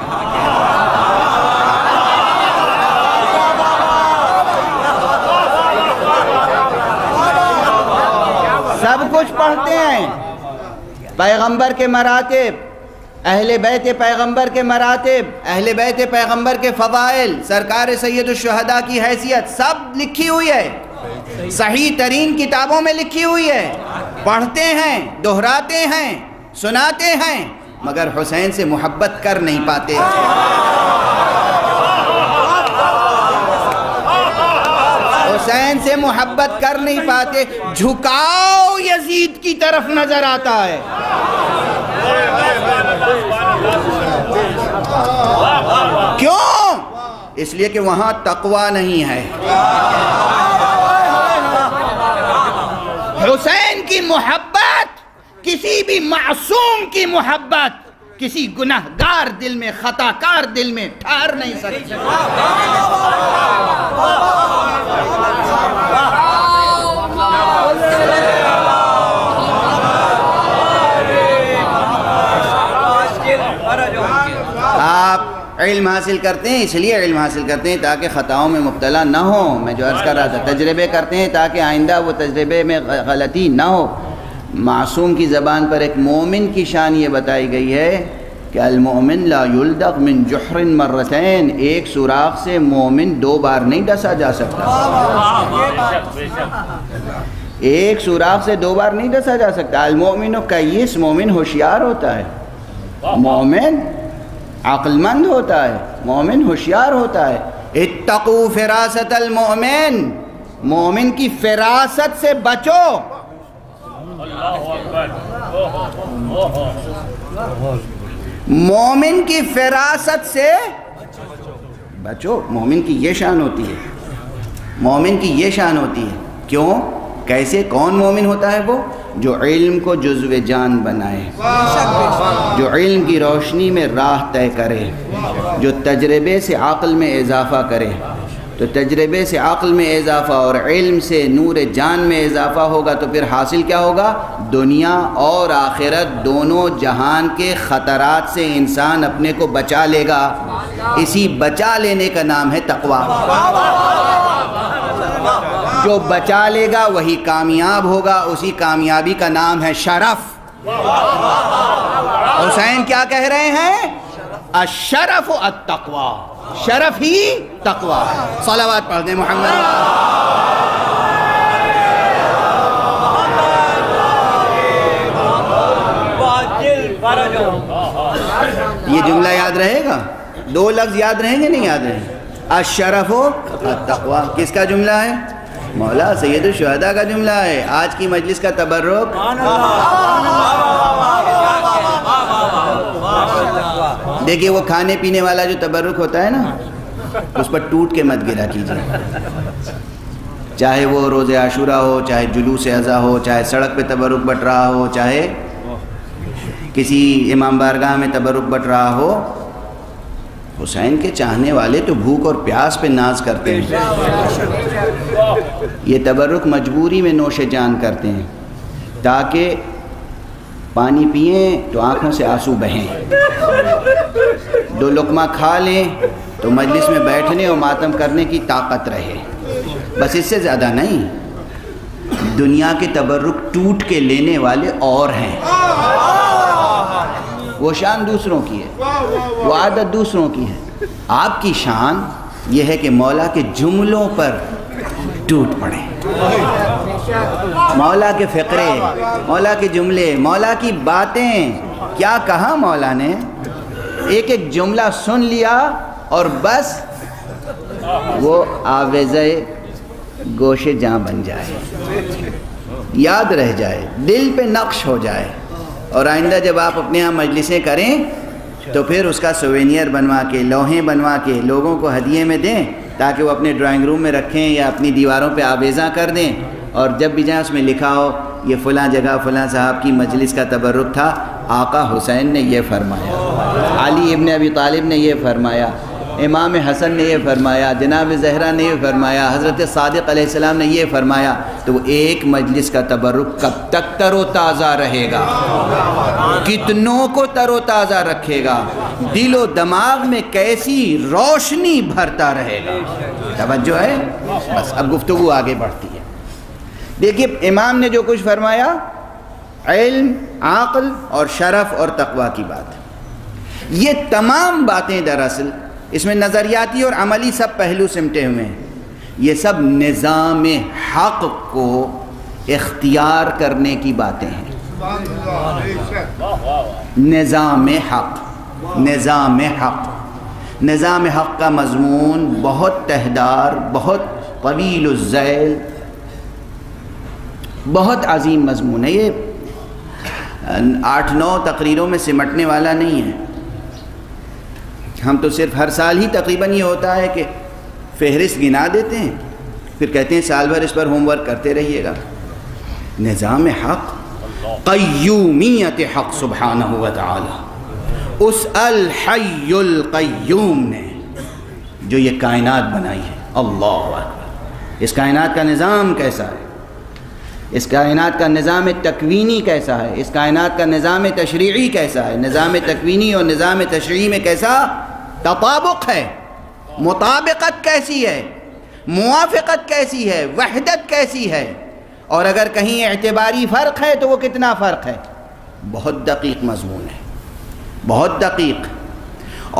A: سب کچھ پڑھتے ہیں، پیغمبر کے مراتب، اہل بیت پیغمبر کے مراتب، اہل بیت پیغمبر کے فضائل، سرکار سید الشہداء کی حیثیت سب لکھی ہوئی ہے، صحیح ترین کتابوں میں لکھی ہوئی ہے، پڑھتے ہیں، دہراتے ہیں، سناتے ہیں، مگر حسین سے محبت کر نہیں پاتے۔ حسین سے محبت کر نہیں پاتے، جھکاؤ یزید کی طرف نظر آتا ہے۔ کیوں؟ اس لیے کہ وہاں تقویٰ نہیں ہے۔ حسین کی محبت، کسی بھی معصوم کی محبت کسی گناہگار دل میں، خطاکار دل میں ٹھہر نہیں سکتی۔ آپ علم حاصل کرتے ہیں، اس لیے علم حاصل کرتے ہیں تاکہ خطاؤں میں مبتلا نہ ہوں۔ میں جو عرض کر رہا تھا، تجربے کرتے ہیں تاکہ آئندہ وہ تجربے میں غلطی نہ ہو۔ معصوم کی زبان پر ایک مومن کی شان یہ بتائی گئی ہے کہ المؤمن لا یلدغ من جحر مرتین، ایک سوراخ سے مومن 2 بار نہیں ڈسا جا سکتا، ایک سوراخ سے 2 بار نہیں ڈسا جا سکتا۔ المؤمن کیس، مومن ہوشیار ہوتا ہے، مومن عقل مند ہوتا ہے، مومن ہوشیار ہوتا ہے۔ اتقوا فراست المؤمن، مومن کی فراست سے بچو۔ مومن کی فراست سے بچو، مومن کی یہ شان ہوتی ہے، مومن کی یہ شان ہوتی ہے۔ کیوں؟ کیسے؟ کون مومن ہوتا ہے وہ؟ جو علم کو جزو جان بنائے، جو علم کی روشنی میں راہ طے کرے، جو تجربے سے عقل میں اضافہ کرے۔ تو تجربے سے عقل میں اضافہ اور علم سے نور جان میں اضافہ ہوگا تو پھر حاصل کیا ہوگا؟ دنیا اور آخرت دونوں جہان کے خطرات سے انسان اپنے کو بچا لے گا۔ اسی بچا لینے کا نام ہے تقوی۔ جو بچا لے گا وہی کامیاب ہوگا، اسی کامیابی کا نام ہے شرف۔ حسین کیا کہہ رہے ہیں؟ الشرف التقوی، شرف ہی تقوی ہے۔ صلوات پڑھ دیں محمد۔ یہ جملہ یاد رہے گا؟ 2 لفظ یاد رہیں گے نہیں یاد رہیں گے؟ الشرف التقوی کس کا جملہ ہے؟ مولا سید الشہداء کا جملہ ہے۔ آج کی مجلس کا تبرک دیکھیے، وہ کھانے پینے والا جو تبرک ہوتا ہے نا، اس پر ٹوٹ کے مت گرا کیجیے، چاہے وہ روز عاشورہ ہو، چاہے جلوس ازا ہو، چاہے سڑک پہ تبرک بٹ رہا ہو، چاہے کسی امام بارگاہ میں تبرک بٹ رہا ہو۔ حسین کے چاہنے والے تو بھوک اور پیاس پہ ناز کرتے ہیں، یہ تبرک مجبوری میں نوش جان کرتے ہیں تاکہ پانی پئیں تو آنکھوں سے آنسو بہیں، 2 لقمہ کھا لیں تو مجلس میں بیٹھنے اور ماتم کرنے کی طاقت رہے، بس اس سے زیادہ نہیں۔ دنیا کے تبرک ٹوٹ کے لینے والے اور ہیں، وہ شان دوسروں کی ہے، وہ عادت دوسروں کی ہے۔ آپ کی شان یہ ہے کہ مولا کے جملوں پر ٹوٹ پڑے، مولا کے فقرے، مولا کے جملے، مولا کی باتیں۔ کیا کہا مولا نے؟ ایک ایک جملہ سن لیا اور بس وہ آویزہ گوش جاں بن جائے، یاد رہ جائے، دل پہ نقش ہو جائے، اور آئندہ جب آپ اپنے ہاں مجلسیں کریں تو پھر اس کا سوینئر بنوا کے، لوحیں بنوا کے لوگوں کو ہدیے میں دیں تاکہ وہ اپنے ڈرائنگ روم میں رکھیں یا اپنی دیواروں پہ آویزاں کر دیں، اور جب بھی جائیں اس میں لکھا ہو یہ فلاں جگہ فلاں صاحب کی مجلس کا تبرک تھا، آقا حسین نے یہ فرمایا، علی ابن ابی طالب نے یہ فرمایا، امام حسن نے یہ فرمایا، جناب زہرا نے یہ فرمایا، حضرت صادق علیہ السلام نے یہ فرمایا۔ تو وہ ایک مجلس کا تبرک کب تک تر و تازہ رہے گا؟ کتنوں کو تر و تازہ رکھے گا؟ دل و دماغ میں کیسی روشنی بھرتا رہے گا؟ توجہ ہے؟ بس اب گفتگو آگے بڑھتی ہے۔ دیکھیے امام نے جو کچھ فرمایا، علم، عقل اور شرف اور تقوی کی بات، یہ تمام باتیں دراصل اس میں نظریاتی اور عملی سب پہلو سمٹے ہوئے ہیں۔ یہ سب نظام حق کو اختیار کرنے کی باتیں ہیں۔ نظام حق، نظام حق، نظام حق کا مضمون بہت تہدار، بہت طویل الذیل، بہت عظیم مضمون ہے۔ یہ 8-9 تقریروں میں سمٹنے والا نہیں ہے۔ ہم تو صرف ہر سال ہی تقریباً یہ ہوتا ہے کہ فہرست گنا دیتے ہیں، پھر کہتے ہیں سال بھر اس پر ہوم ورک کرتے رہیے گا۔ نظام حق، قیومیت حق سبحانہ و تعالی، اس الحی القیوم نے جو یہ کائنات بنائی ہے، اللہ اکبر، اس کائنات کا نظام کیسا ہے؟ اس کائنات کا نظام تکوینی کیسا ہے؟ اس کائنات کا نظام تشریعی کیسا ہے؟ نظام تکوینی اور نظام تشریعی میں کیسا تطابق ہے؟ مطابقت کیسی ہے؟ موافقت کیسی ہے؟ وحدت کیسی ہے؟ اور اگر کہیں اعتباری فرق ہے تو وہ کتنا فرق ہے؟ بہت دقیق مضمون ہے، بہت دقیق.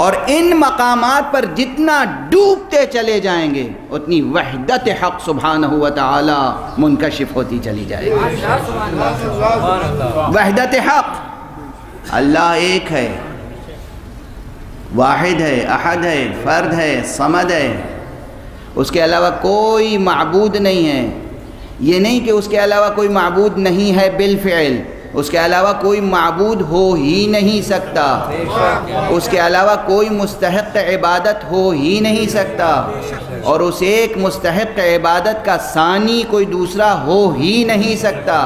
A: اور ان مقامات پر جتنا ڈوبتے چلے جائیں گے اتنی وحدت حق سبحانہ و تعالی منکشف ہوتی چلی جائے گی. وحدت حق، اللہ ایک ہے، واحد ہے، احد ہے، فرد ہے، صمد ہے، اس کے علاوہ کوئی معبود نہیں ہے. یہ نہیں کہ اس کے علاوہ کوئی معبود نہیں ہے بالفعل، اس کے علاوہ کوئی معبود ہو ہی نہیں سکتا، اس کے علاوہ کوئی مستحق عبادت ہو ہی نہیں سکتا، اور اس ایک مستحق عبادت کا ثانی کوئی دوسرا ہو ہی نہیں سکتا.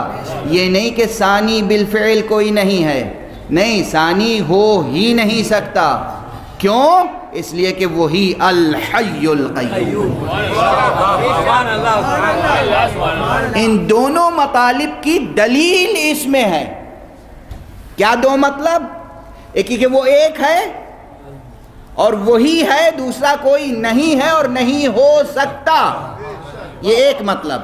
A: یہ نہیں کہ ثانی بالفعل کوئی نہیں ہے، نہیں، ثانی ہو ہی نہیں سکتا. کیوں؟ اس لیے کہ وہی الحی القیوم. ان دونوں مطالب کی دلیل اس میں ہے. کیا دو مطلب؟ ایک کہ وہ ایک ہے اور وہی ہے، دوسرا کوئی نہیں ہے اور نہیں ہو سکتا، یہ ایک مطلب.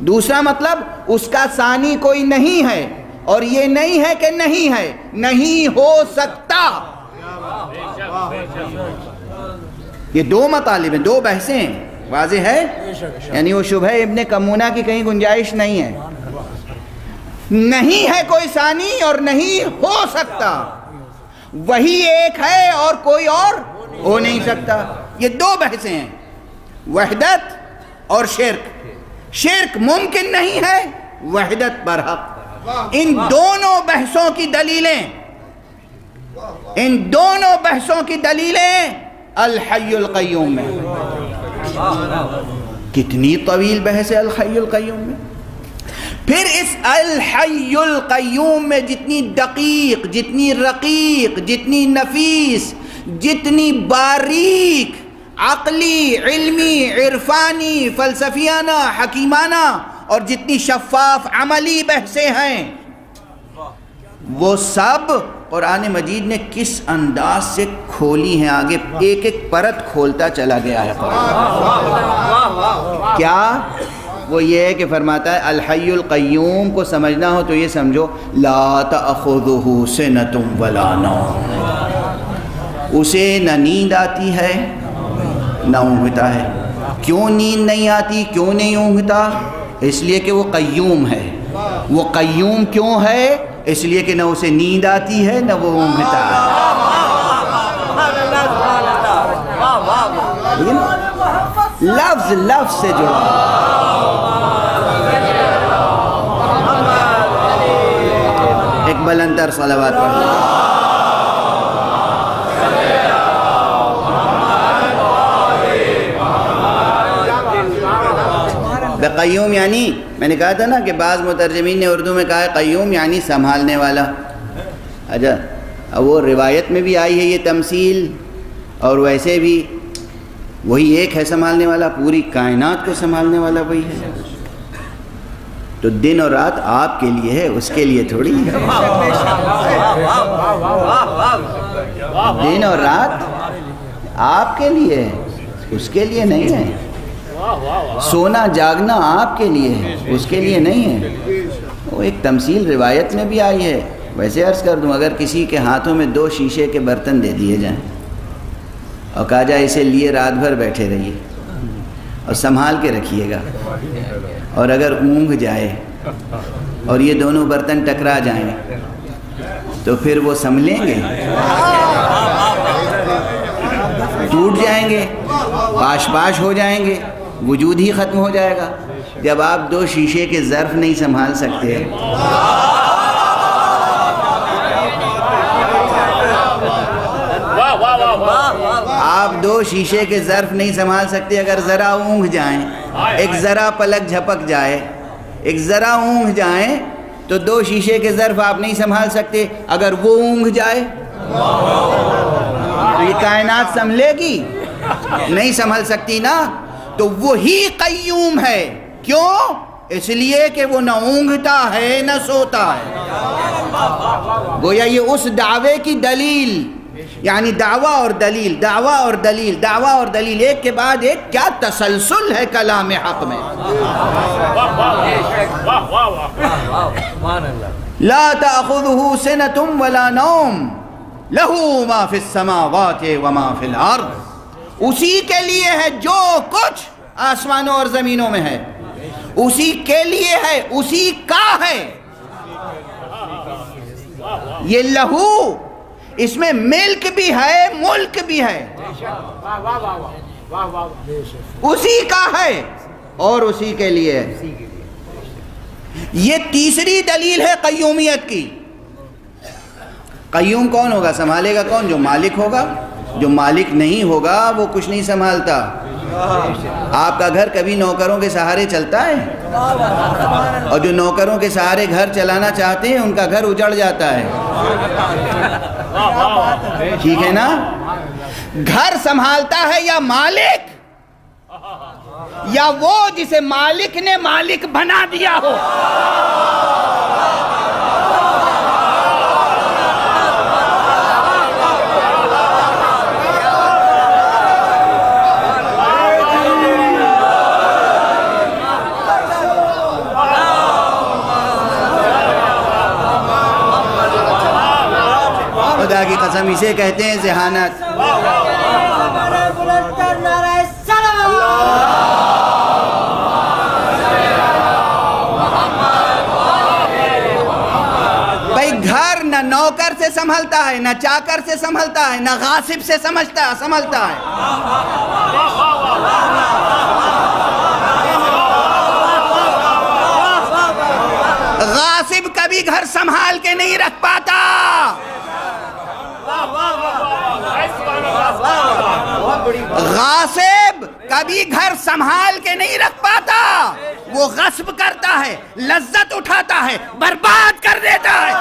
A: دوسرا مطلب اس کا ثانی کوئی نہیں ہے اور یہ نہیں ہے کہ نہیں ہے، نہیں ہو سکتا. یہ دو مطالب ہیں، دو بحثیں ہیں. واضح ہے؟ یعنی وہ شبہ ابن کمونہ کی کہیں گنجائش نہیں ہے. نہیں ہے کوئی ثانی اور نہیں ہو سکتا، وہی ایک ہے اور کوئی اور ہو نہیں سکتا. یہ دو بحثیں ہیں، وحدت اور شرک. شرک ممکن نہیں ہے، وحدت برحق. ان دونوں بحثوں کی دلیلیں، ان دونوں بحثوں کی دلیلیں الحی القیوم میں. کتنی طویل بحث ہے الحی القیوم میں. پھر اس الحی القیوم میں جتنی دقیق، جتنی رقیق، جتنی نفیس، جتنی باریک عقلی، علمی، عرفانی، فلسفیانہ، حکیمانہ اور جتنی شفاف عملی بحثیں ہیں، وہ سب قرآن مجید نے کس انداز سے کھولی ہیں. آگے ایک ایک پرت کھولتا چلا گیا ہے قرآن. کیا؟ وہ یہ ہے کہ فرماتا ہے الحی القیوم کو سمجھنا ہو تو یہ سمجھو لا تأخذہ سنۃ ولا نوم، اسے نہ نیند آتی ہے نہ اونگتا ہے. کیوں نیند نہیں آتی، کیوں نہیں اونگتا؟ اس لیے کہ وہ قیوم ہے. وہ قیوم کیوں ہے؟ اس لیے کہ نہ اسے نیند آتی ہے نہ وہ اونگتا ہے. لفظ لفظ سے جڑا. ایک بلندر صلوات پڑھیں. قیوم یعنی، میں نے کہا تھا نا کہ بعض مترجمین نے اردو میں کہا ہے قیوم یعنی سنبھالنے والا. اچھا، اب وہ روایت میں بھی آئی ہے یہ تمثیل، اور ویسے بھی وہی ایک ہے سنبھالنے والا، پوری کائنات کو سنبھالنے والا وہی ہے. تو دن اور رات آپ کے لیے ہے، اس کے لیے تھوڑی ہے. دن اور رات آپ کے لیے ہے، اس کے لیے نہیں ہے. سونا جاگنا آپ کے لیے ہے، اس کے لیے نہیں ہے. وہ ایک تمثیل روایت میں بھی آئی ہے. ویسے عرض کر دوں، اگر کسی کے ہاتھوں میں 2 شیشے کے برتن دے دیے جائیں اور کہا جائے اسے لیے رات بھر بیٹھے رہیے اور سنبھال کے رکھیے گا، اور اگر اونگ جائے اور یہ دونوں برتن ٹکرا جائیں تو پھر وہ سنبھلیں گے؟ ٹوٹ جائیں گے، پاش پاش ہو جائیں گے، وجود ہی ختم ہو جائے گا. جب آپ 2 شیشے کے ظرف نہیں سنبھال سکتے، آپ 2 شیشے کے ظرف نہیں سنبھال سکتے، اگر ذرا اونگ جائیں، ایک ذرا پلک جھپک جائے، ایک ذرا اونگ جائیں تو 2 شیشے کے ظرف آپ نہیں سنبھال سکتے. اگر وہ اونگ جائے تو یہ کائنات سنبھلے گی؟ نہیں سنبھل سکتی نا. تو وہی قیوم ہے. کیوں؟ اس لیے کہ وہ نہ اونگتا ہے نہ سوتا ہے. گویا یہ اس دعوے کی دلیل یعنی دعویٰ اور دلیل، دعویٰ اور دلیل، دعویٰ اور دلیل، ایک کے بعد ایک. کیا تسلسل ہے کلام حق میں. لا تأخذه سنة ولا نوم له ما في السماوات وما في الارض. اسی کے لیے ہے جو کچھ آسمانوں اور زمینوں میں ہے، اسی کے لیے ہے، اسی کا ہے. یہ لہو، اس میں ملک بھی ہے، ملک بھی ہے، اسی کا ہے اور اسی کے لیے ہے. یہ تیسری دلیل ہے قیومیت کی. قیوم کون ہوگا؟ سنبھالے گا کون؟ جو مالک ہوگا. جو مالک نہیں ہوگا وہ کچھ نہیں سنبھالتا. آپ کا گھر کبھی نوکروں کے سہارے چلتا ہے؟ اور جو نوکروں کے سہارے گھر چلانا چاہتے ہیں ان کا گھر اجڑ جاتا ہے. ٹھیک ہے نا؟ گھر سنبھالتا ہے یا مالک، یا وہ جسے مالک نے مالک بنا دیا ہو. خدا کی قسم اسے کہتے ہیں ذہانت. بھائی گھر نہ نوکر سے سنبھلتا ہے، نہ چاکر سے سنبھلتا ہے، نہ غاصب سے سنبھلتا ہے. غاصب کبھی گھر سنبھال کے نہیں رکھ پاتا. غاصب کبھی گھر سنبھال کے نہیں رکھ پاتا. وہ غصب کرتا ہے، لذت اٹھاتا ہے، برباد کر دیتا ہے.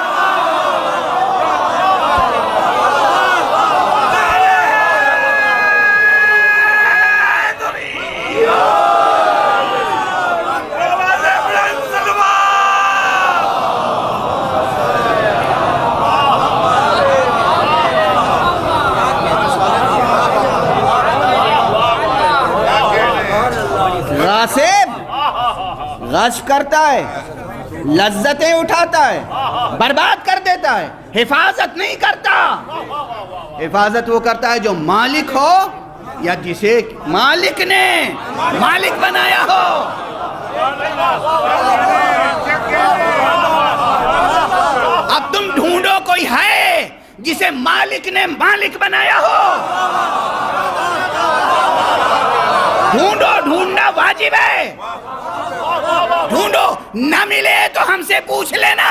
A: غصب کرتا ہے، لذتیں اٹھاتا ہے، برباد کر دیتا ہے، حفاظت نہیں کرتا. حفاظت وہ کرتا ہے جو مالک ہو یا جسے مالک نے مالک بنایا ہو. اب تم ڈھونڈو کوئی ہے جسے مالک نے مالک بنایا ہو. ڈھونڈنا واجب ہے. ڈھونڈو، نہ ملے تو ہم سے پوچھ لینا.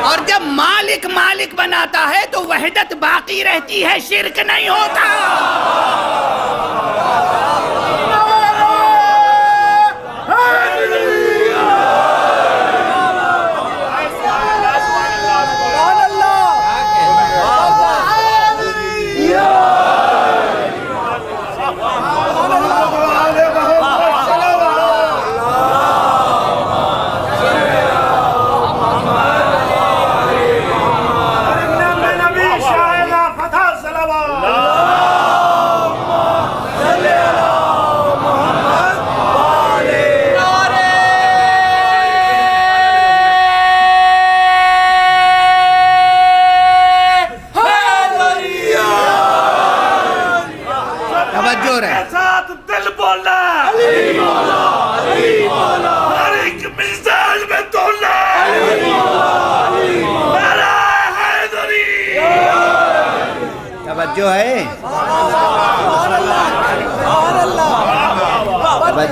A: اور جب مالک مالک بناتا ہے تو وحدت باقی رہتی ہے، شرک نہیں ہوتا.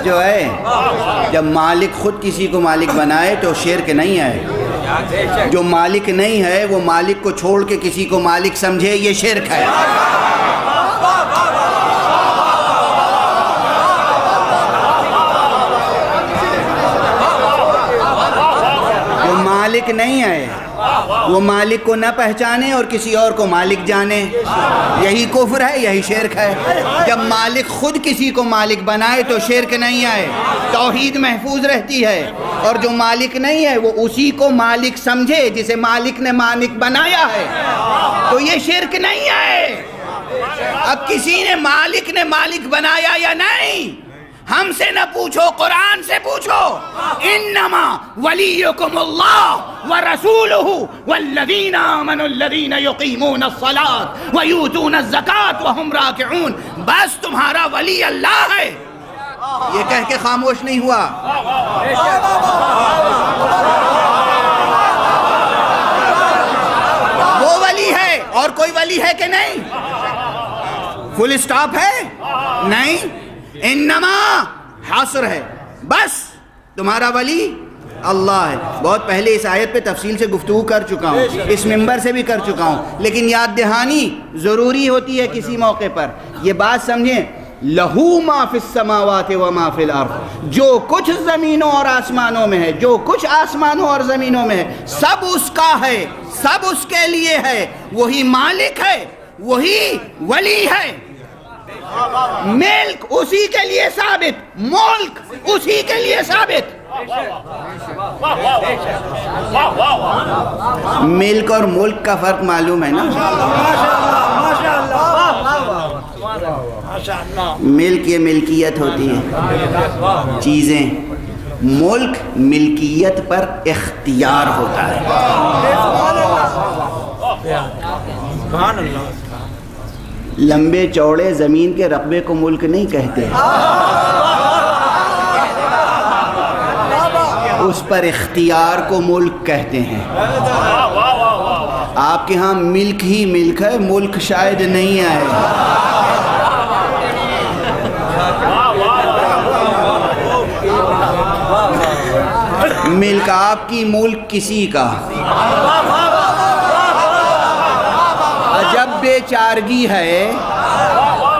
A: جو ہے جب مالک خود کسی کو مالک بنائے تو شرک نہیں ہے. جو مالک نہیں ہے وہ مالک کو چھوڑ کے کسی کو مالک سمجھے، یہ شرک ہے. جو مالک نہیں ہے وہ مالک کو نہ پہچانے اور کسی اور کو مالک جانے، یہی کفر ہے، یہی شرک ہے۔ جب مالک خود کسی کو مالک بنائے تو شرک نہیں آئے، توحید محفوظ رہتی ہے، اور جو مالک نہیں ہے وہ اسی کو مالک سمجھے جسے مالک نے مالک بنایا ہے، تو یہ شرک نہیں ہے۔ اب کسی نے مالک بنایا یا نہیں، ہم سے نہ پوچھو، قرآن سے پوچھو۔ انما ولیکم اللہ ورسولہ والذین آمنوا الذین یقیمون الصلاۃ ویؤتون الزکاۃ وہم راکعون، بس تمہارا ولی اللہ ہے۔ یہ کہہ کے خاموش نہیں ہوا۔ وہ ولی ہے، اور کوئی ولی ہے کہ نہیں؟ فل اسٹاپ ہے؟ نہیں، انما حصر ہے، بس تمہارا ولی اللہ ہے۔ بہت پہلے اس آیت پہ تفصیل سے گفتگو کر چکا ہوں، اس ممبر سے بھی کر چکا ہوں، لیکن یاد دہانی ضروری ہوتی ہے کسی موقع پر۔ یہ بات سمجھیں، لہو ما فی السماوات و ما فی الارض، جو کچھ زمینوں اور آسمانوں میں ہے، جو کچھ آسمانوں اور زمینوں میں ہے، سب اس کا ہے، سب اس کے لیے ہے۔ وہی مالک ہے، وہی ولی ہے۔ ملک اسی کے لیے ثابت، ملک اسی کے لیے ثابت۔ ملک اور ملک کا فرق معلوم ہے نا؟ ملک یہ ملکیت ہوتی ہے چیزیں، ملک ملکیت پر اختیار ہوتا ہے۔ لمبے چوڑے زمین کے رقبے کو ملک نہیں کہتے، اس پر اختیار کو ملک کہتے ہیں۔ آپ کے ہاں ملک ہی ملک ہے، ملک شاید نہیں آئے۔ ملک آپ کی، ملک کسی کا۔ عجب بے چارگی ہے،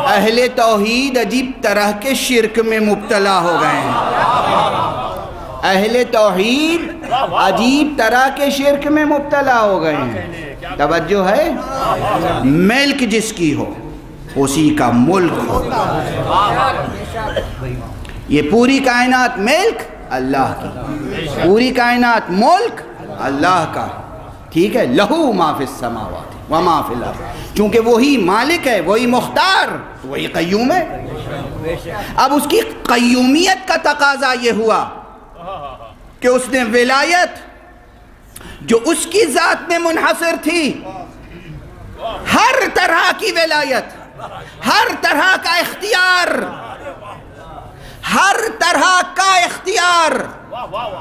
A: اہل توحید عجیب طرح کے شرک میں مبتلا ہو گئے ہیں۔ اہل توحید عجیب طرح کے شرک میں مبتلا ہو گئے ہیں۔ توجہ ہے، ملک جس کی ہو اسی کا ملک ہو۔ یہ پوری کائنات ملک اللہ کی، پوری کائنات ملک اللہ کا، ٹھیک ہے؟ لہو ما فی السماوات وما فی الارض، چونکہ وہی مالک ہے، وہی مختار، وہی قیوم ہے۔ اب اس کی قیومیت کا تقاضا یہ ہوا کہ اس نے ولایت جو اس کی ذات میں منحصر تھی، ہر طرح کی ولایت، ہر طرح کا اختیار، ہر طرح کا اختیار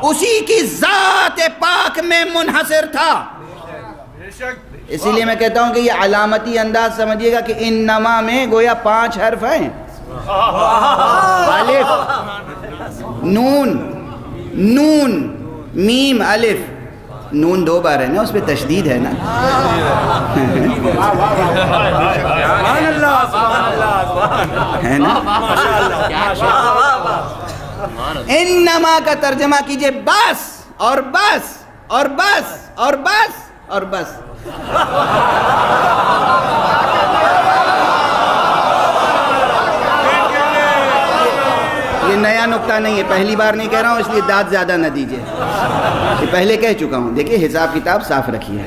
A: اسی کی ذات پاک میں منحصر تھا۔ اسی لیے میں کہتا ہوں کہ یہ علامتی انداز سمجھیے گا کہ انما میں گویا 5 حرف ہیں، الف، نون، نون، میم، الف۔ نون 2 بار ہے نا، اس پہ تشدید ہے نا۔ ہے نا؟ انما کا ترجمہ کیجئے بس اور بس اور بس اور بس اور بس۔ یہ نیا نکتہ نہیں ہے، پہلی بار نہیں کہہ رہا ہوں، اس لیے داد زیادہ نہ دیجئے، یہ پہلے کہہ چکا ہوں۔ دیکھیے حساب کتاب صاف رکھیے۔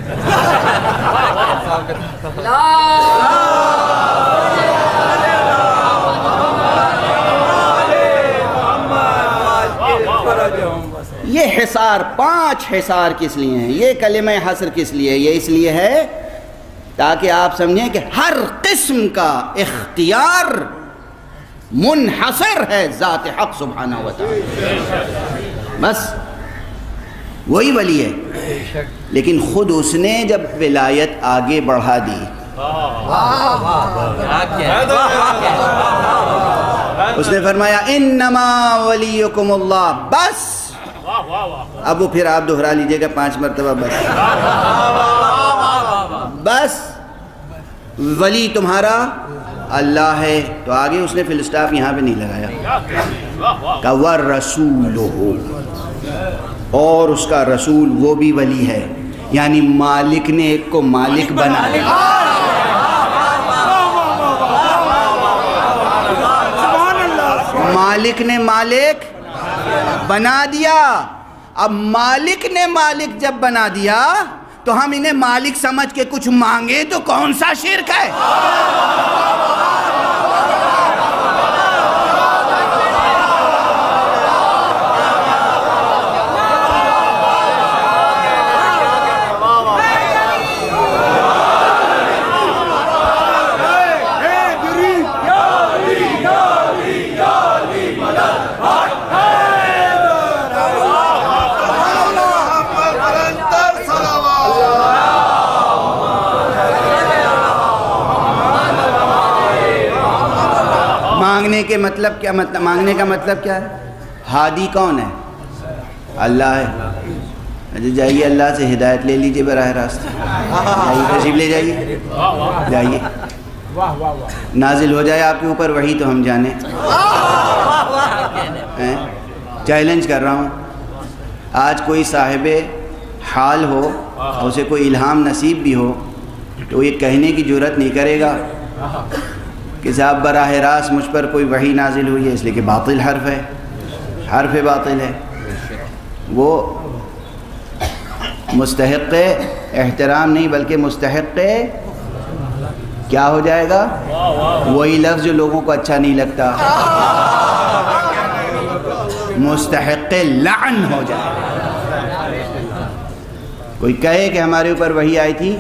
A: یہ حصار، 5 حصار کس لیے ہیں؟ یہ کلمہ حصر کس لیے؟ یہ اس لیے ہے تاکہ آپ سمجھیں کہ ہر قسم کا اختیار منحصر ہے ذات حق سبحانہ و تعالی، بس وہی ولی ہے۔ لیکن خود اس نے جب ولایت آگے بڑھا دی، اس نے فرمایا انما ولیکم اللہ، بس۔ اب وہ پھر آپ دہرا لیجئے گا 5 مرتبہ، بس بس ولی تمہارا اللہ ہے۔ تو آگے اس نے فل اسٹاپ یہاں پہ نہیں لگایا، کہ وَالرَّسُولُهُ، اور اس کا رسول وہ بھی ولی ہے۔ یعنی مالک نے ایک کو مالک بنا دیا. مالک نے مالک بنا دیا. اب مالک نے مالک جب بنا دیا تو ہم انہیں مالک سمجھ کے کچھ مانگے تو کون سا شرک ہے؟ مانگنے کے مطلب کیا؟ مانگنے کا مطلب کیا ہے؟ ہادی کون ہے؟ اللہ ہے. جائیے اللہ سے ہدایت لے لیجئے براہ راست. تشریف لے جائیے، جائیے، نازل ہو جائے آپ کے اوپر وحی تو ہم جانیں. چیلنج کر رہا ہوں، آج کوئی صاحب حال ہو، اسے کوئی الہام نصیب بھی ہو، تو یہ کہنے کی جرات نہیں کرے گا کہ صاحب براہ راست مجھ پر کوئی وحی نازل ہوئی ہے، اس لیے کہ باطل حرف ہے، حرف باطل ہے. وہ مستحق احترام نہیں بلکہ مستحق کیا ہو جائے گا؟ وہی لفظ جو لوگوں کو اچھا نہیں لگتا، مستحق لعن ہو جائے گا. کوئی کہے کہ ہمارے اوپر وحی آئی تھی،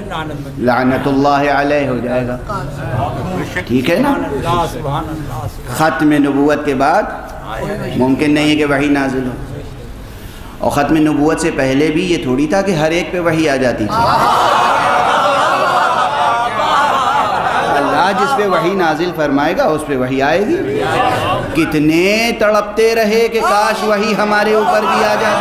A: لعنت اللہ علیہ ہو جائے گا. ٹھیک ہے نا؟ ختم نبوت کے بعد ممکن نہیں ہے کہ وحی نازل ہو، اور ختم نبوت سے پہلے بھی یہ تھوڑی تھا کہ ہر ایک پہ وحی آ جاتی تھی. اللہ جس پہ وحی نازل فرمائے گا اس پہ وحی آئے گی. کتنے تڑپتے رہے کہ کاش وحی ہمارے اوپر بھی آ جائے.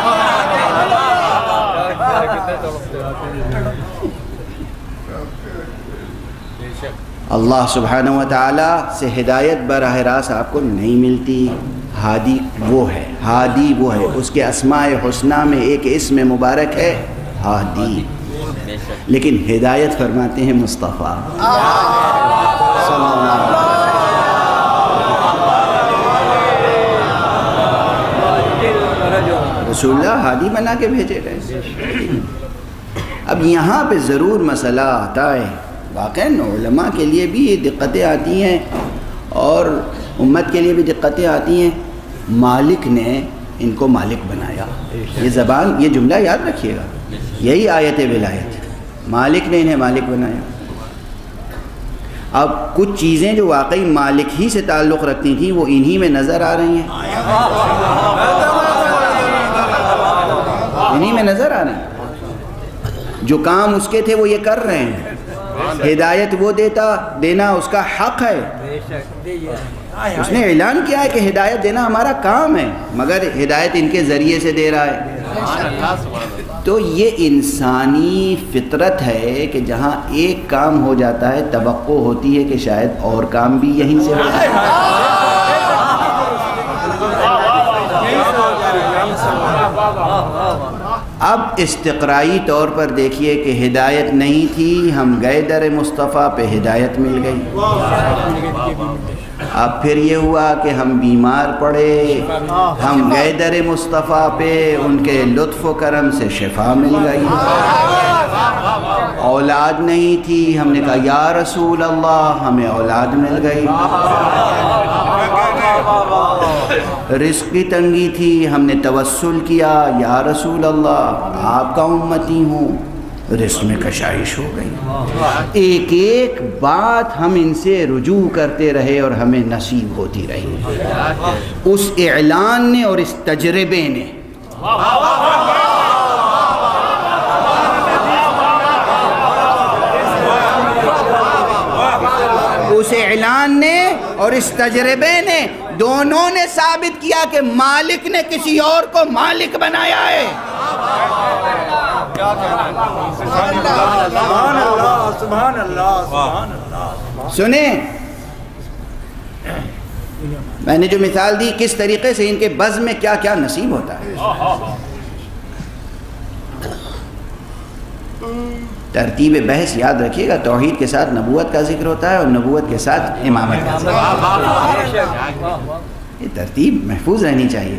A: اللہ سبحانہ وتعالی سے ہدایت براہ راست آپ کو نہیں ملتی. ہادی وہ ہے، ہادی وہ ہے. اس کے اسماء حسنہ میں ایک اسم مبارک ہے ہادی، لیکن ہدایت فرماتے ہیں مصطفیٰ صلی اللہ علیہ وسلم. رسول اللہ ہادی بنا کے بھیجے گئے. اب یہاں پہ ضرور مسئلہ آتا ہے، واقعاً علماء کے لیے بھی یہ دقتیں آتی ہیں اور امت کے لیے بھی دقتیں آتی ہیں. مالک نے ان کو مالک بنایا. یہ زبان، یہ جملہ یاد رکھیے گا، یہی آیت ولایت. مالک نے انہیں مالک بنایا. اب کچھ چیزیں جو واقعی مالک ہی سے تعلق رکھتی تھیں وہ انہی میں نظر آ رہی ہیں، انہی میں نظر آ رہے ہیں. جو کام اس کے تھے وہ یہ کر رہے ہیں. ہدایت وہ دینا اس کا حق ہے. اس نے اعلان کیا ہے کہ ہدایت دینا ہمارا کام ہے، مگر ہدایت ان کے ذریعے سے دے رہا ہے. تو یہ انسانی فطرت ہے کہ جہاں ایک کام ہو جاتا ہے توقع ہوتی ہے کہ شاید اور کام بھی یہیں سے ہو جائے. اب استقرائی طور پر دیکھیے کہ ہدایت نہیں تھی، ہم گئے در مصطفیٰ پہ ہدایت مل گئی. اب پھر یہ ہوا کہ ہم بیمار پڑے، ہم گئے در مصطفیٰ پہ، ان کے لطف و کرم سے شفا مل گئی. اولاد نہیں تھی، ہم نے کہا یا رسول اللہ ہمیں اولاد مل گئی. رزق کی تنگی تھی، ہم نے توسل کیا یا رسول اللہ آپ کا امتی ہوں، رزق میں کشائش ہو گئی. ایک ایک بات ہم ان سے رجوع کرتے رہے اور ہمیں نصیب ہوتی رہی. اس اعلان نے اور اس تجربے نے اس اعلان نے اور اس تجربے نے دونوں نے ثابت کیا کہ مالک نے کسی اور کو مالک بنایا ہے. سنیں، میں نے جو مثال دی کس طریقے سے ان کے بزم میں کیا کیا نصیب ہوتا ہے. ترتیب بحث یاد رکھیے گا، توحید کے ساتھ نبوت کا ذکر ہوتا ہے اور نبوت کے ساتھ امامت کا ذکر، یہ ترتیب محفوظ رہنی چاہیے۔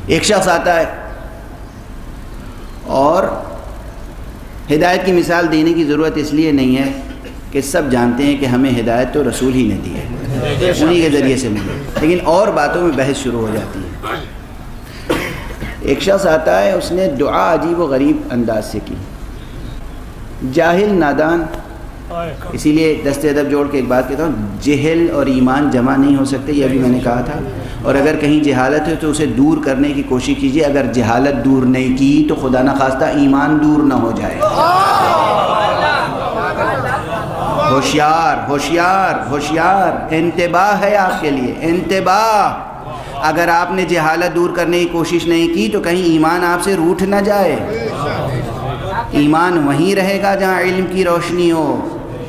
A: ایک شخص آتا ہے اور ہدایت کی مثال دینے کی ضرورت اس لیے نہیں ہے کہ سب جانتے ہیں کہ ہمیں ہدایت تو رسول ہی نے دی ہے، انہی کے ذریعے سے ملی، لیکن اور باتوں میں بحث شروع ہو جاتی ہے۔ ایک شخص آتا ہے، اس نے دعا عجیب و غریب انداز سے کی، جاہل نادان، اسی لیے دست ادب جوڑ کے ایک بات کہتا ہوں، جہل اور ایمان جمع نہیں ہو سکتے، یہ بھی میں نے کہا تھا، اور اگر کہیں جہالت ہے تو اسے دور کرنے کی کوشش کیجیے، اگر جہالت دور نہیں کی تو خدا نخواستہ ایمان دور نہ ہو جائے۔ ہوشیار ہوشیار ہوشیار، انتباہ ہے آپ کے لیے، انتباہ، اگر آپ نے جہالت دور کرنے کی کوشش نہیں کی تو کہیں ایمان آپ سے روٹھ نہ جائے۔ ایمان وہیں رہے گا جہاں علم کی روشنی ہو،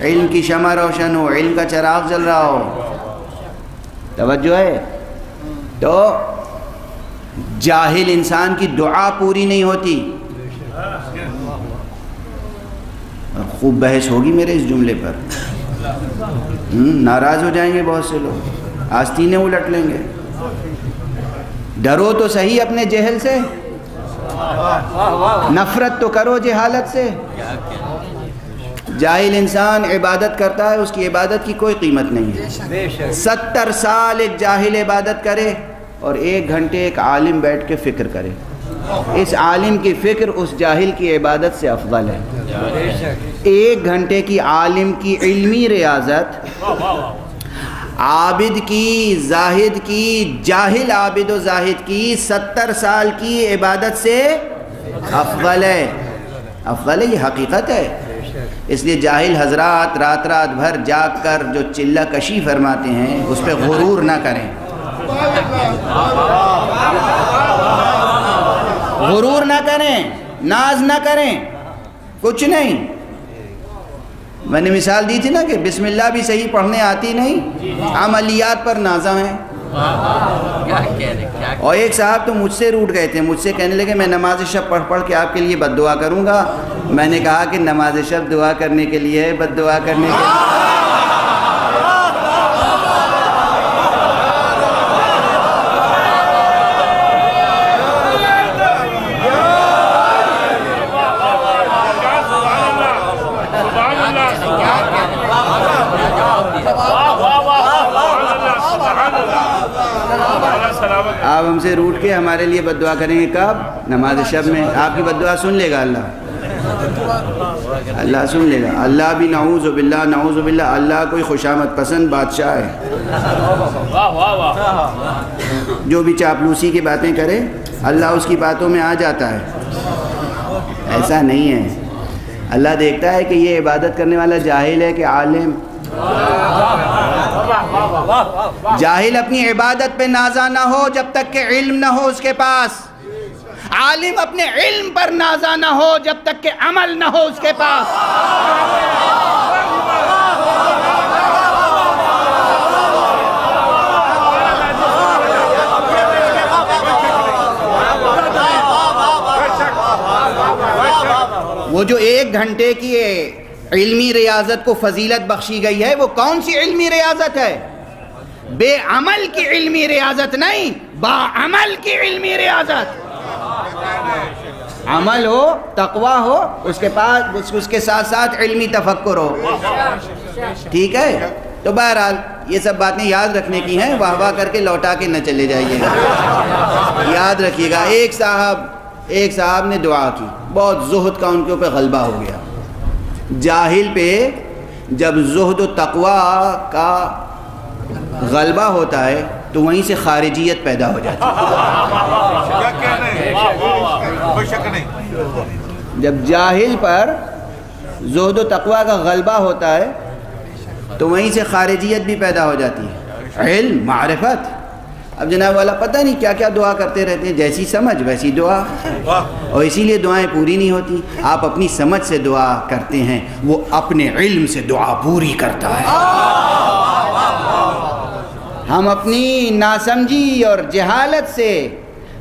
A: علم کی شمع روشن ہو، علم کا چراغ جل رہا ہو۔ توجہ ہے؟ تو جاہل انسان کی دعا پوری نہیں ہوتی۔ خوب بحث ہوگی میرے اس جملے پر، ناراض ہو جائیں گے بہت سے لوگ، آستینیں الٹ لیں گے۔ ڈرو تو صحیح اپنے جہل سے، نفرت تو کرو جہالت سے۔ جاہل انسان عبادت کرتا ہے، اس کی عبادت کی کوئی قیمت نہیں ہے۔ 70 سال ایک جاہل عبادت کرے اور 1 گھنٹے ایک عالم بیٹھ کے فکر کرے، اس عالم کی فکر اس جاہل کی عبادت سے افضل ہے۔ 1 گھنٹے کی عالم کی علمی ریاضت عابد کی، زاہد کی، جاہل عابد و زاہد کی 70 سال کی عبادت سے افضل ہے، افضل ہے، یہ حقیقت ہے۔ اس لیے جاہل حضرات رات رات بھر جاگ کر جو چلہ کشی فرماتے ہیں اس پہ غرور نہ کریں، غرور نہ کریں، ناز نہ کریں، کچھ نہیں۔ میں نے مثال دی تھی نا کہ بسم اللہ بھی صحیح پڑھنے آتی نہیں، عملیات پر نازاں ہیں۔ اور ایک صاحب تو مجھ سے روٹ گئے تھے، مجھ سے کہنے لگے میں نماز شب پڑھ کے آپ کے لیے بد دعا کروں گا۔ میں نے کہا کہ نماز شب دعا کرنے کے لیے ہے، بد دعا کرنے کے لیے۔ آپ ہم سے روٹ کے ہمارے لیے بد دعا کریں گے کب؟ نماز شب میں۔ آپ کی بد دعا سن لے گا اللہ سن لے گا۔ اللہ بھی نعوذ باللہ نعوذ باللہ، اللہ کوئی خوشامد پسند بادشاہ ہے، جو بھی چاپلوسی کی باتیں کرے اللہ اس کی باتوں میں آ جاتا ہے۔ ایسا نہیں ہے، اللہ دیکھتا ہے کہ یہ عبادت کرنے والا جاہل ہے کہ عالم۔ جاہل اپنی عبادت پہ نازا نہ ہو جب تک کہ علم نہ ہو اس کے پاس، عالم اپنے علم پر نازا نہ ہو جب تک کہ عمل نہ ہو اس کے پاس۔ وہ جو 1 گھنٹے کی علمی ریاضت کو فضیلت بخشی گئی ہے، وہ کون سی علمی ریاضت ہے؟ بے عمل کی علمی ریاضت نہیں، با عمل کی علمی ریاضت۔ عمل ہو، تقوی ہو، اس کے پاس اس کے ساتھ ساتھ علمی تفکر ہو، ٹھیک ہے؟ تو بہرحال یہ سب باتیں یاد رکھنے کی ہیں، واہ واہ کر کے لوٹا کے نہ چلے جائیے گا، یاد رکھیے گا۔ ایک صاحب نے دعا کی، بہت زہد کا ان کے اوپر غلبہ ہو گیا۔ جاہل پہ جب زہد و تقوی کا غلبہ ہوتا ہے تو وہیں سے خارجیت پیدا ہو جاتی ہے۔ جب جاہل پر زہد و تقوی کا غلبہ ہوتا ہے تو وہیں سے خارجیت بھی پیدا ہو جاتی ہے، علم، معرفت۔ اب جناب والا پتہ نہیں کیا کیا دعا کرتے رہتے ہیں، جیسی سمجھ ویسی دعا، اور اسی لیے دعائیں پوری نہیں ہوتی۔ آپ اپنی سمجھ سے دعا کرتے ہیں، وہ اپنے علم سے دعا پوری کرتا ہے۔ ہم اپنی ناسمجھی اور جہالت سے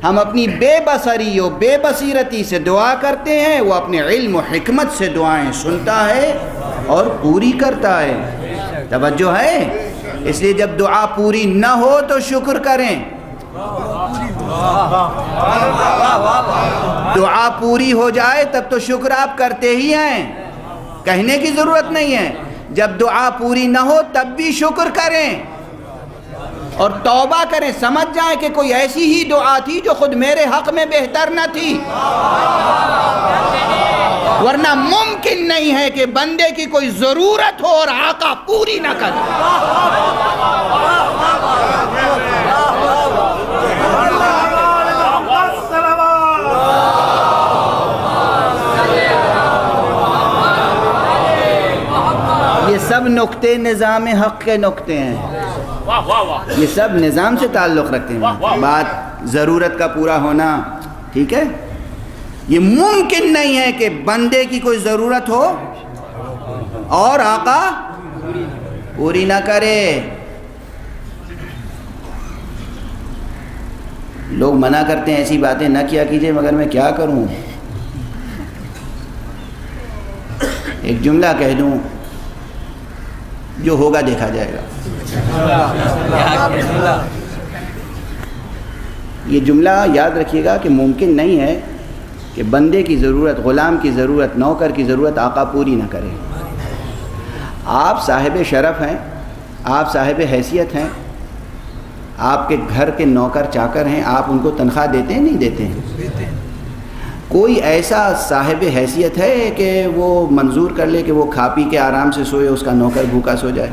A: ہم اپنی بے بصری و بے بصیرتی سے دعا کرتے ہیں، وہ اپنے علم و حکمت سے دعائیں سنتا ہے اور پوری کرتا ہے۔ توجہ ہے؟ اس لیے جب دعا پوری نہ ہو تو شکر کریں، دعا پوری ہو جائے تب تو شکر آپ کرتے ہی ہیں، کہنے کی ضرورت نہیں ہے۔ جب دعا پوری نہ ہو تب بھی شکر کریں اور توبہ کریں، سمجھ جائیں کہ کوئی ایسی ہی دعا تھی جو خود میرے حق میں بہتر نہ تھی، ورنہ ممکن نہیں ہے کہ بندے کی کوئی ضرورت ہو اور آقا پوری نہ کرے۔ یہ سب نقطے نظام حق کے نقطے ہیں، یہ سب نظام سے تعلق رکھتے ہیں۔ بات ضرورت کا پورا ہونا، ٹھیک ہے، یہ ممکن نہیں ہے کہ بندے کی کوئی ضرورت ہو اور آقا پوری نہ کرے۔ لوگ منع کرتے ہیں ایسی باتیں نہ کیا کیجئے، مگر میں کیا کروں؟ ایک جملہ کہہ دوں، جو ہوگا دیکھا جائے گا۔ یہ جملہ یاد رکھیے گا کہ ممکن نہیں ہے کہ بندے کی ضرورت، غلام کی ضرورت، نوکر کی ضرورت آقا پوری نہ کرے۔ آپ صاحب شرف ہیں، آپ صاحب حیثیت ہیں، آپ کے گھر کے نوکر چاکر ہیں، آپ ان کو تنخواہ دیتے ہیں نہیں دیتے ہیں؟ کوئی ایسا صاحب حیثیت ہے کہ وہ منظور کر لے کہ وہ کھا پی کے آرام سے سوئے، اس کا نوکر بھوکا سو جائے؟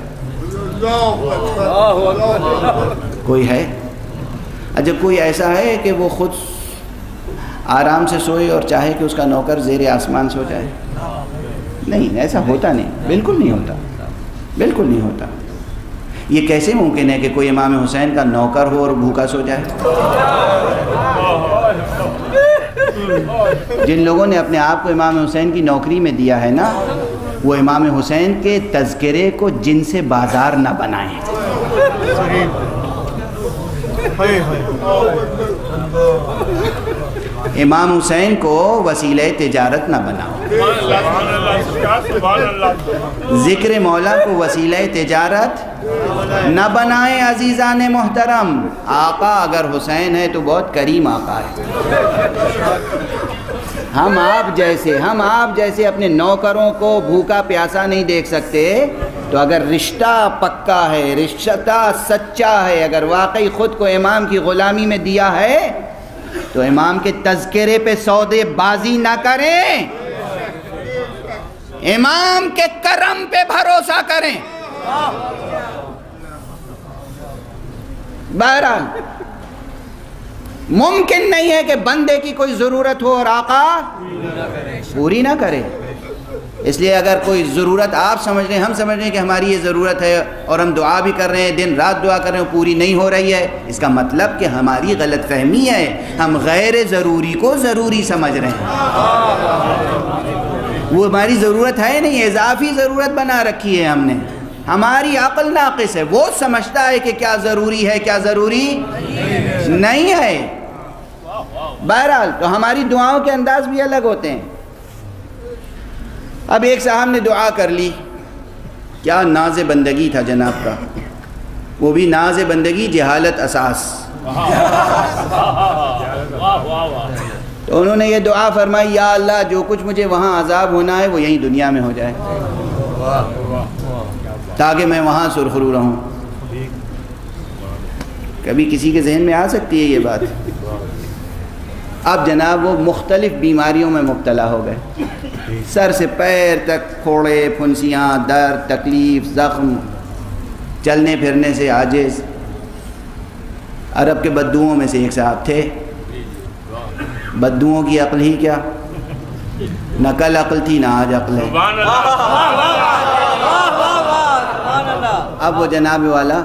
A: کوئی ہے؟ اچھا کوئی ایسا ہے کہ وہ خود آرام سے سوئے اور چاہے کہ اس کا نوکر زیر آسمان سو جائے؟ نہیں، ایسا ہوتا نہیں، بالکل نہیں ہوتا، بالکل نہیں ہوتا۔ یہ کیسے ممکن ہے کہ کوئی امام حسین کا نوکر ہو اور بھوکا سو جائے؟ جن لوگوں نے اپنے آپ کو امام حسین کی نوکری میں دیا ہے نا، وہ امام حسین کے تذکرے کو جن سے بازار نہ بنائیں۔ امام حسین کو وسیلہ تجارت نہ بناؤ، ذکر مولا کو وسیلہ تجارت نہ بنائیں۔ عزیزان محترم، آقا اگر حسین ہے تو بہت کریم آقا ہے۔ ہم آپ جیسے اپنے نوکروں کو بھوکا پیاسا نہیں دیکھ سکتے، تو اگر رشتہ پکا ہے، رشتہ سچا ہے، اگر واقعی خود کو امام کی غلامی میں دیا ہے تو امام کے تذکرے پہ سودے بازی نہ کریں، امام کے کرم پہ بھروسہ کریں۔ بہرحال ممکن نہیں ہے کہ بندے کی کوئی ضرورت ہو اور آقا پوری نہ کرے۔ اس لیے اگر کوئی ضرورت آپ سمجھ رہے ہیں، ہم سمجھ رہے ہیں کہ ہماری یہ ضرورت ہے اور ہم دعا بھی کر رہے ہیں، دن رات دعا کر رہے ہیں، پوری نہیں ہو رہی ہے، اس کا مطلب کہ ہماری غلط فہمی ہے، ہم غیر ضروری کو ضروری سمجھ رہے ہیں۔ وہ ہماری ضرورت ہے نہیں، اضافی ضرورت بنا رکھی ہے ہم نے۔ ہماری عقل ناقص ہے، وہ سمجھتا ہے کہ کیا ضروری ہے کیا ضروری نہیں ہے۔ بہرحال تو ہماری دعاؤں کے انداز بھی الگ ہوتے ہیں۔ اب ایک صاحب نے دعا کر لی، کیا ناز بندگی تھا جناب کا، وہ بھی ناز بندگی جہالت اساس۔ تو انہوں نے یہ دعا فرمائی، یا اللہ جو کچھ مجھے وہاں عذاب ہونا ہے وہ یہیں دنیا میں ہو جائے، تاکہ میں وہاں سرخرو رہوں۔ کبھی کسی کے ذہن میں آ سکتی ہے یہ بات؟ اب جناب وہ مختلف بیماریوں میں مبتلا ہو گئے، سر سے پیر تک پھوڑے پھنسیاں، درد، تکلیف، زخم، چلنے پھرنے سے عاجز۔ عرب کے بدوؤں میں سے ایک صاحب تھے، بدوؤں کی عقل ہی کیا، نہ کل عقل تھی نہ آج عقل ہے۔ اب وہ جناب والا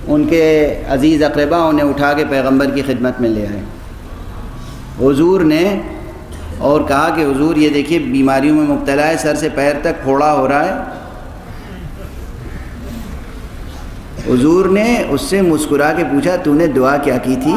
A: ان کے عزیز اقربا انہیں اٹھا کے پیغمبر کی خدمت میں لے آئے حضور نے، اور کہا کہ حضور یہ دیکھیے بیماریوں میں مبتلا ہے، سر سے پیر تک پھوڑا ہو رہا ہے، حضور نے اس سے مسکرا کے پوچھا تو نے دعا کیا کی تھی؟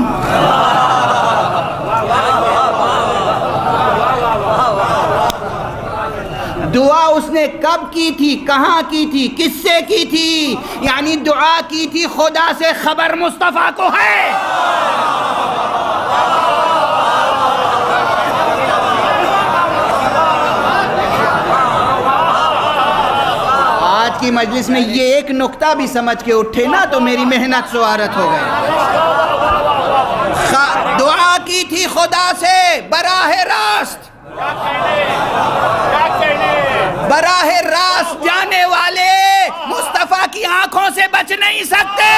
A: دعا اس نے کب کی تھی، کہاں کی تھی، کس سے کی تھی؟ یعنی دعا کی تھی خدا سے، خبر مصطفیٰ کو ہے۔ آج کی مجلس میں یہ ایک نقطہ بھی سمجھ کے اٹھے نا تو میری محنت سوارت ہو گئی۔ دعا کی تھی خدا سے براہ راست، براہ راست جانے والے مصطفیٰ کی آنکھوں سے بچ نہیں سکتے۔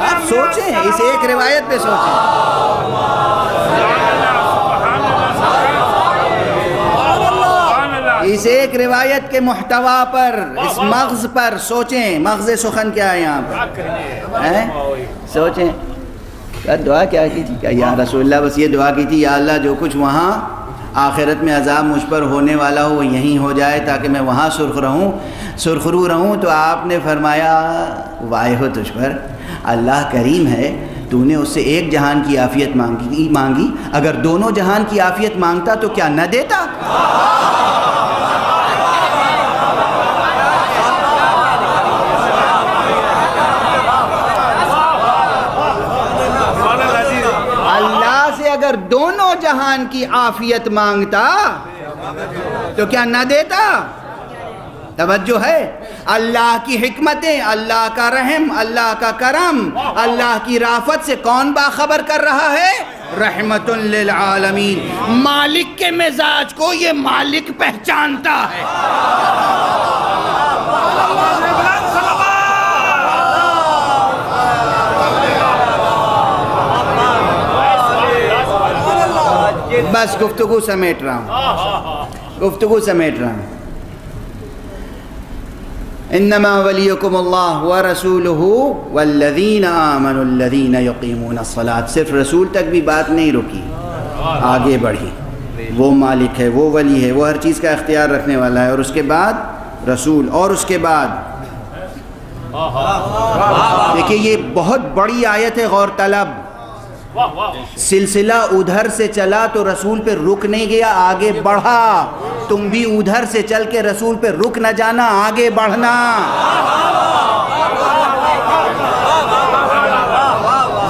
A: آپ سوچیں، اس ایک روایت پہ سوچیں۔ اس ایک روایت کے محتوا پر، اس مغز پر سوچیں۔ مغز سخن کیا ہے یہاں پر؟ سوچیں دعا کیا کی تھی؟ کہ یا رسول اللہ بس یہ دعا کی تھی، یا اللہ جو کچھ وہاں آخرت میں عذاب مجھ پر ہونے والا ہو وہ یہیں ہو جائے تاکہ میں وہاں سرخرو رہوں۔ تو آپ نے فرمایا وائے ہو تجھ پر، اللہ کریم ہے، تو نے اس سے ایک جہان کی عافیت مانگی، اگر دونوں جہان کی عافیت مانگتا تو کیا نہ دیتا؟ اگر دونوں جہان کی عافیت مانگتا تو کیا نہ دیتا؟ توجہ ہے، اللہ کی حکمتیں، اللہ کا رحم، اللہ کا کرم، اللہ کی رافت سے کون باخبر کر رہا ہے؟ رحمت للعالمین۔ مالک کے مزاج کو یہ مالک پہچانتا ہے۔ بس گفتگو سمیٹ رہا ہوں۔ انما ولیکم اللہ ورسولہ والذین آمنوا الذین یقیمون الصلاۃ۔ صرف رسول تک بھی بات نہیں رکی، آگے بڑھی۔ وہ مالک ہے، وہ ولی ہے، وہ ہر چیز کا اختیار رکھنے والا ہے، اور اس کے بعد رسول، اور اس کے بعد دیکھیں یہ بہت بڑی آیت ہے، غور طلب۔ سلسلہ ادھر سے چلا تو رسول پہ رک نہیں گیا، آگے بڑھا۔ تم بھی ادھر سے چل کے رسول پہ رک نہ جانا، آگے بڑھنا۔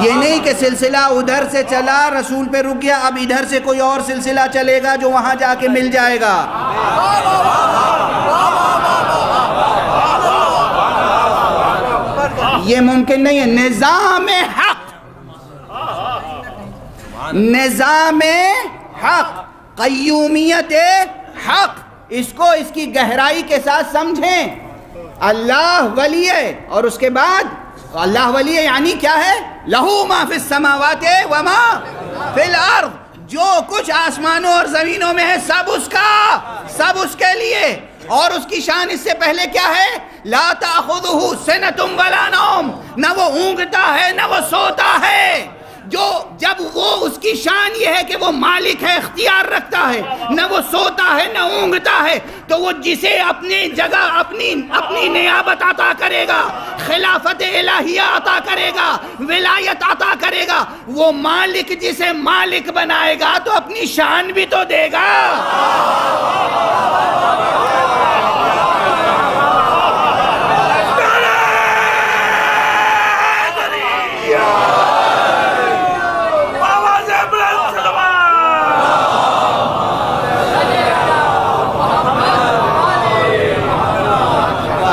A: یہ نہیں کہ سلسلہ ادھر سے چلا، رسول پہ رک گیا، اب ادھر سے کوئی اور سلسلہ چلے گا جو وہاں جا کے مل جائے گا۔ یہ ممکن نہیں ہے۔ نظام حق، نظام حق، قیومیت حق، اس کو اس کی گہرائی کے ساتھ سمجھیں۔ اللہ ولی ہے، اور اس کے بعد اللہ ولی ہے یعنی کیا ہے؟ لہو ما فی السماوات وما فی الارض، جو کچھ آسمانوں اور زمینوں میں ہے سب اس کا، سب اس کے لیے۔ اور اس کی شان اس سے پہلے کیا ہے؟ لا تأخذہ سنۃ ولا نوم، نہ وہ اونگتا ہے نہ وہ سوتا ہے۔ جب وہ اس کی شان یہ ہے کہ وہ مالک ہے، اختیار رکھتا ہے، نہ وہ سوتا ہے نہ اونگتا ہے، تو وہ جسے اپنی جگہ اپنی نیابت عطا کرے گا، خلافت الہیہ عطا کرے گا، ولایت عطا کرے گا، وہ مالک جسے مالک بنائے گا تو اپنی شان بھی تو دے گا۔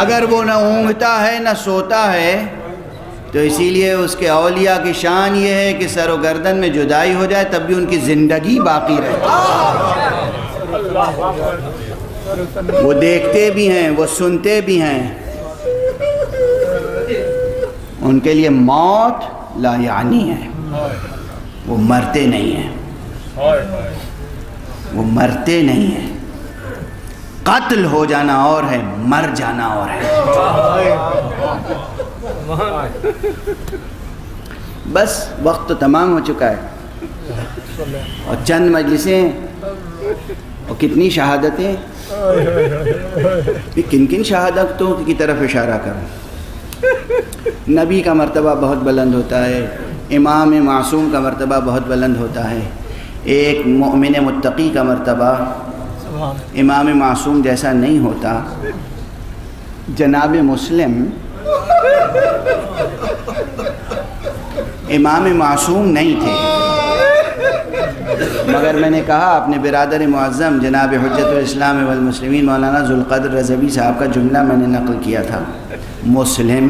A: اگر وہ نہ اونگتا ہے نہ سوتا ہے تو اسی لیے اس کے اولیاء کی شان یہ ہے کہ سر و گردن میں جدائی ہو جائے تب بھی ان کی زندگی باقی رہتی ہے۔ وہ دیکھتے بھی ہیں، وہ سنتے بھی ہیں، ان کے لیے موت لا یعنی ہے، وہ مرتے نہیں ہیں، وہ مرتے نہیں ہیں۔ قتل ہو جانا اور ہے، مر جانا اور ہے۔ بس وقت تو تمام ہو چکا ہے، اور چند مجلسیں اور کتنی شہادتیں، کن کن شہادتوں کی طرف اشارہ کروں؟ نبی کا مرتبہ بہت بلند ہوتا ہے، امام معصوم کا مرتبہ بہت بلند ہوتا ہے، ایک مومن متقی کا مرتبہ امام معصوم جیسا نہیں ہوتا۔ جناب مسلم امام معصوم نہیں تھے، مگر میں نے کہا اپنے برادر معظم جناب حجت الاسلام والمسلمین مولانا ذوالقدر رضوی صاحب کا جملہ میں نے نقل کیا تھا، مسلم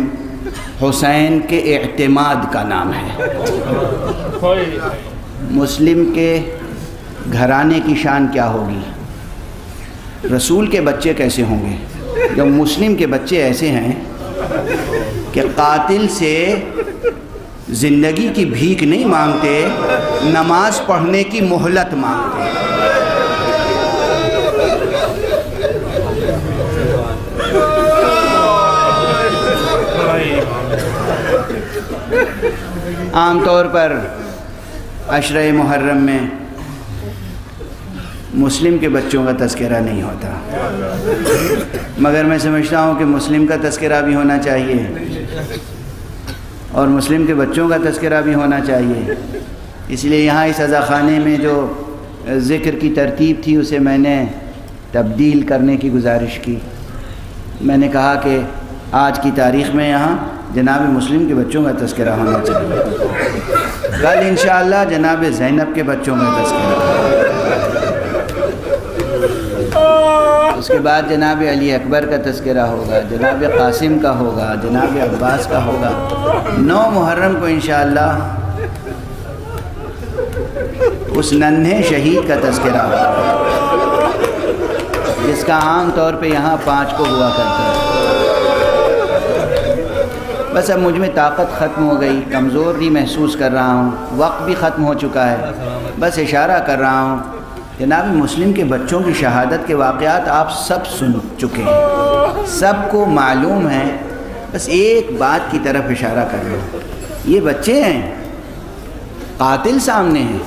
A: حسین کے اعتماد کا نام ہے۔ مسلم کے گھرانے کی شان کیا ہوگی، رسول کے بچے کیسے ہوں گے؟ جب مسلم کے بچے ایسے ہیں کہ قاتل سے زندگی کی بھیک نہیں مانگتے، نماز پڑھنے کی مہلت مانگتے۔ عام طور پر عشرہ محرم میں مسلم کے بچوں کا تذکرہ نہیں ہوتا، مگر میں سمجھتا ہوں کہ مسلم کا تذکرہ بھی ہونا چاہیے اور مسلم کے بچوں کا تذکرہ بھی ہونا چاہیے۔ اس لیے یہاں اس عزاخانے میں جو ذکر کی ترتیب تھی اسے میں نے تبدیل کرنے کی گزارش کی۔ میں نے کہا کہ آج کی تاریخ میں یہاں جناب مسلم کے بچوں کا تذکرہ ہونا چاہیے، کل انشاءاللہ جناب زینب کے بچوں کا تذکرہ، اس کے بعد جناب علی اکبر کا تذکرہ ہوگا، جناب قاسم کا ہوگا، جناب عباس کا ہوگا۔ 9 محرم کو انشاءاللہ اس ننھے شہید کا تذکرہ ہوگا جس کا عام طور پہ یہاں 5 کو ہوا کرتا ہے۔ بس اب مجھ میں طاقت ختم ہو گئی، کمزور بھی محسوس کر رہا ہوں، وقت بھی ختم ہو چکا ہے، بس اشارہ کر رہا ہوں۔ جناب مسلم کے بچوں کی شہادت کے واقعات آپ سب سن چکے ہیں، سب کو معلوم ہے، بس ایک بات کی طرف اشارہ کر لو، یہ بچے ہیں، قاتل سامنے ہیں،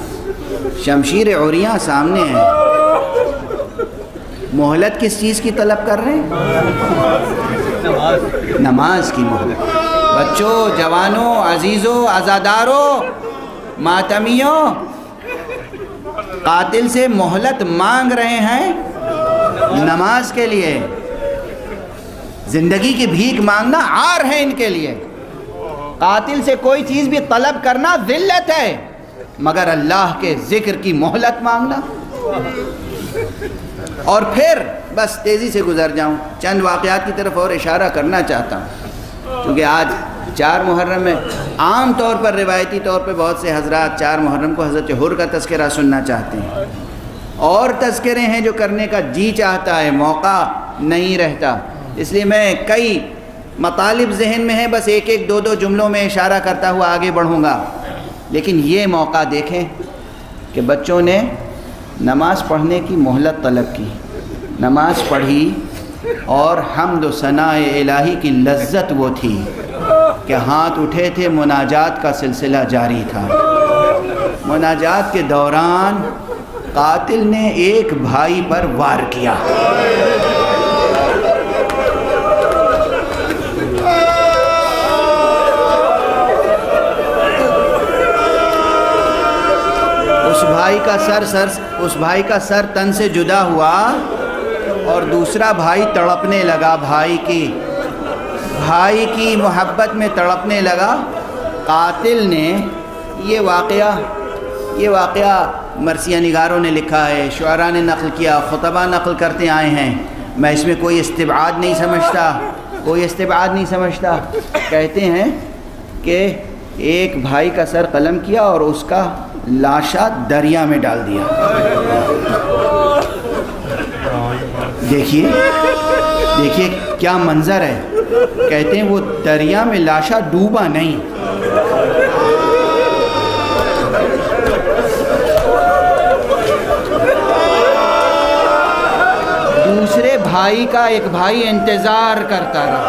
A: شمشیر عریاں سامنے ہیں، مہلت کس چیز کی طلب کر رہے ہیں؟ نماز کی مہلت۔ بچوں، جوانوں، عزیزوں، عزاداروں، ماتمیوں، قاتل سے مہلت مانگ رہے ہیں نماز کے لیے، زندگی کی بھیک مانگنا عار ہے ان کے لیے۔ قاتل سے کوئی چیز بھی طلب کرنا ذلت ہے، مگر اللہ کے ذکر کی مہلت مانگنا۔ اور پھر بس تیزی سے گزر جاؤں، چند واقعات کی طرف اور اشارہ کرنا چاہتا ہوں، کیونکہ آج 4 محرم میں عام طور پر روایتی طور پہ بہت سے حضرات 4 محرم کو حضرت حر کا تذکرہ سننا چاہتے ہیں، اور تذکرے ہیں جو کرنے کا جی چاہتا ہے، موقع نہیں رہتا، اس لیے میں کئی مطالب ذہن میں ہیں، بس ایک 2 جملوں میں اشارہ کرتا ہوا آگے بڑھوں گا۔ لیکن یہ موقع دیکھیں کہ بچوں نے نماز پڑھنے کی مہلت طلب کی، نماز پڑھی، اور حمد و ثناء الہی کی لذت وہ تھی کہ ہاتھ اٹھے تھے، مناجات کا سلسلہ جاری تھا۔ مناجات کے دوران قاتل نے ایک بھائی پر وار کیا، اس بھائی کا سر تن سے جدا ہوا، اور دوسرا بھائی تڑپنے لگا، بھائی کی محبت میں تڑپنے لگا۔ قاتل نے یہ واقعہ مرثیہ نگاروں نے لکھا ہے، شعراء نے نقل کیا، خطبہ نقل کرتے آئے ہیں، میں اس میں کوئی استبعاد نہیں سمجھتا، کہتے ہیں کہ ایک بھائی کا سر قلم کیا اور اس کا لاشا دریا میں ڈال دیا۔ دیکھیے کیا منظر ہے، کہتے ہیں وہ دریا میں لاشا ڈوبا نہیں، دوسرے بھائی کا ایک بھائی انتظار کرتا رہا،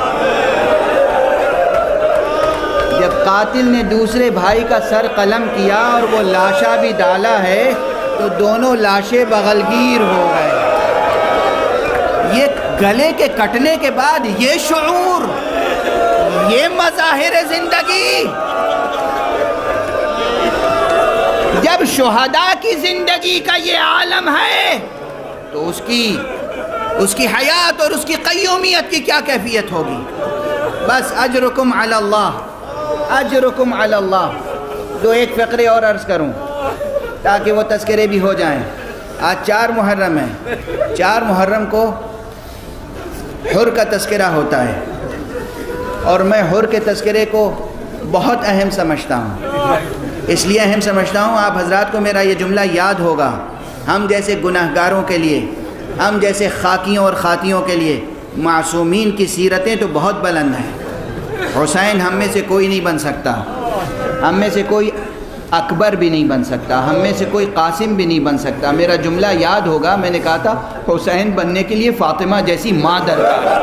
A: جب قاتل نے دوسرے بھائی کا سر قلم کیا اور وہ لاشا بھی ڈالا ہے تو دونوں لاشیں بغلگیر ہو گئے۔ یہ گلے کے کٹنے کے بعد یہ شعور، یہ مظاہر زندگی، جب شہداء کی زندگی کا یہ عالم ہے تو اس کی حیات اور اس کی قیومیت کی کیا کیفیت ہوگی؟ بس اجرکم علی اللہ، اجرکم علی اللہ۔ دو ایک فقرے اور عرض کروں تاکہ وہ تذکرے بھی ہو جائیں۔ آج 4 محرم ہے، 4 محرم کو حر کا تذکرہ ہوتا ہے، اور میں حر کے تذکرے کو بہت اہم سمجھتا ہوں۔ اس لیے اہم سمجھتا ہوں، آپ حضرات کو میرا یہ جملہ یاد ہوگا، ہم جیسے گناہگاروں کے لیے، ہم جیسے خاکیوں اور خاتیوں کے لیے معصومین کی سیرتیں تو بہت بلند ہیں۔ حسین ہم میں سے کوئی نہیں بن سکتا، ہم میں سے کوئی اکبر بھی نہیں بن سکتا، ہم میں سے کوئی قاسم بھی نہیں بن سکتا۔ میرا جملہ یاد ہوگا، میں نے کہا تھا حسین بننے کے لیے فاطمہ جیسی ماں درکار ہے۔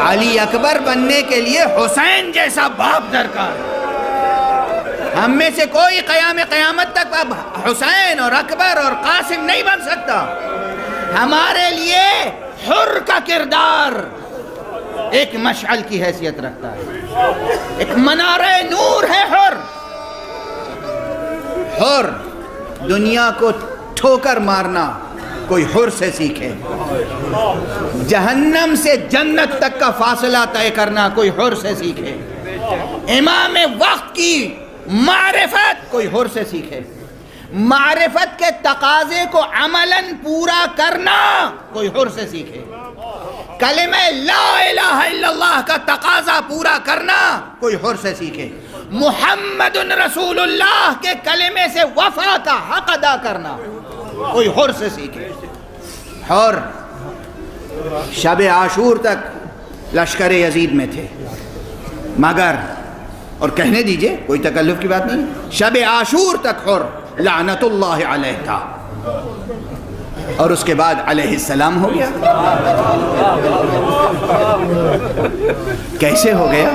A: علی اکبر بننے کے لیے حسین جیسا باپ درکار ہے۔ ہم میں سے کوئی قیامت تک اب حسین اور اکبر اور قاسم نہیں بن سکتا۔ ہمارے لیے حر کا کردار ایک مشعل کی حیثیت رکھتا ہے، ایک منارہ نور ہے حر۔ حر دنیا کو ٹھوکر مارنا کوئی حر سے سیکھے، جہنم سے جنت تک کا فاصلہ طے کرنا کوئی حر سے سیکھے، امام وقت کی معرفت کوئی حر سے سیکھے، معرفت کے تقاضے کو عملاً پورا کرنا کوئی حر سے سیکھے، کلمہ لا الہ الا اللہ کا تقاضا پورا کرنا کوئی حر سے سیکھے، محمد رسول اللہ کے کلمے سے وفا کا حق ادا کرنا کوئی حر سے سیکھے۔ حر شب عاشور تک لشکر یزید میں تھے، مگر، اور کہنے دیجئے کوئی تکلف کی بات نہیں، شب عاشور تک حر لعنت اللہ علیہ تھا، اور اس کے بعد علیہ السلام ہو گیا۔ کیسے ہو گیا؟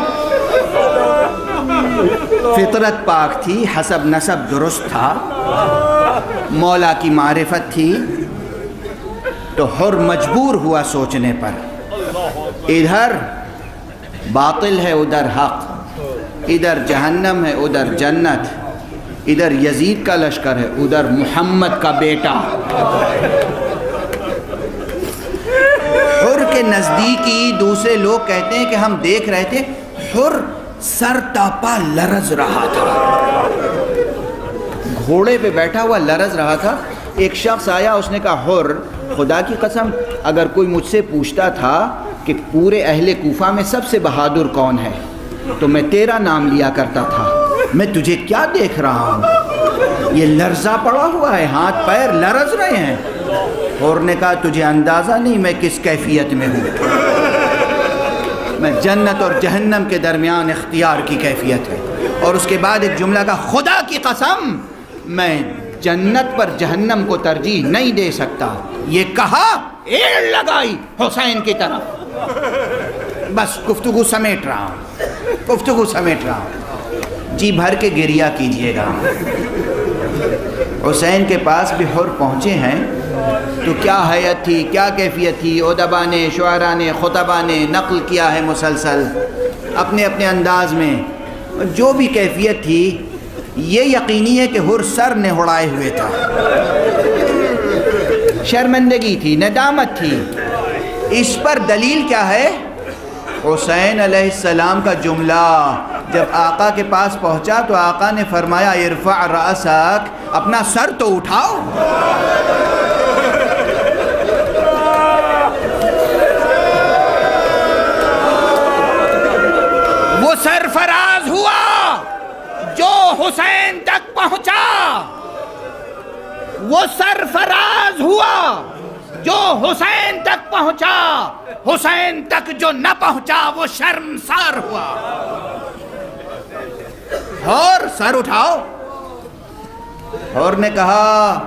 A: فطرت پاک تھی، حسب نسب درست تھا، مولا کی معرفت تھی، تو حر مجبور ہوا سوچنے پر، ادھر باطل ہے ادھر حق، ادھر جہنم ہے ادھر جنت، ادھر یزید کا لشکر ہے ادھر محمد کا بیٹا۔ حر کے نزدیکی دوسرے لوگ کہتے ہیں کہ ہم دیکھ رہے تھے حر سر تاپا لرز رہا تھا، گھوڑے پہ بیٹھا ہوا لرز رہا تھا۔ ایک شخص آیا، اس نے کہا حر خدا کی قسم اگر کوئی مجھ سے پوچھتا تھا کہ پورے اہل کوفہ میں سب سے بہادر کون ہے تو میں تیرا نام لیا کرتا تھا، میں تجھے کیا دیکھ رہا ہوں، یہ لرزہ پڑا ہوا ہے، ہاتھ پیر لرز رہے ہیں۔ حر نے کہا تجھے اندازہ نہیں میں کس کیفیت میں ہوں، میں جنت اور جہنم کے درمیان اختیار کی کیفیت ہے۔ اور اس کے بعد ایک جملہ کا خدا کی قسم میں جنت پر جہنم کو ترجیح نہیں دے سکتا، یہ کہا ایڑ لگائی حسین کی طرف، بس گفتگو سمیٹ رہا ہوں، گفتگو سمیٹ رہا ہوں، جی بھر کے گریہ کیجئے گا۔ حسین کے پاس بھی حر پہنچے ہیں تو کیا حیت تھی، کیا کیفیت تھی، ادبا نے، شعراء نے، خطبہ نے نقل کیا ہے مسلسل اپنے اپنے انداز میں، جو بھی کیفیت تھی یہ یقینی ہے کہ حر سر نے اڑائے ہوئے تھا، شرمندگی تھی، ندامت تھی۔ اس پر دلیل کیا ہے؟ حسین علیہ السلام کا جملہ جب آقا کے پاس پہنچا تو آقا نے فرمایا ارفع رأسک، اپنا سر تو اٹھاؤ۔ وہ سرفراز ہوا جو حسین تک پہنچا، وہ سرفراز ہوا جو حسین تک پہنچا، حسین تک جو نہ پہنچا وہ شرمسار ہوا۔ اور سر اٹھاؤ۔ اور نے کہا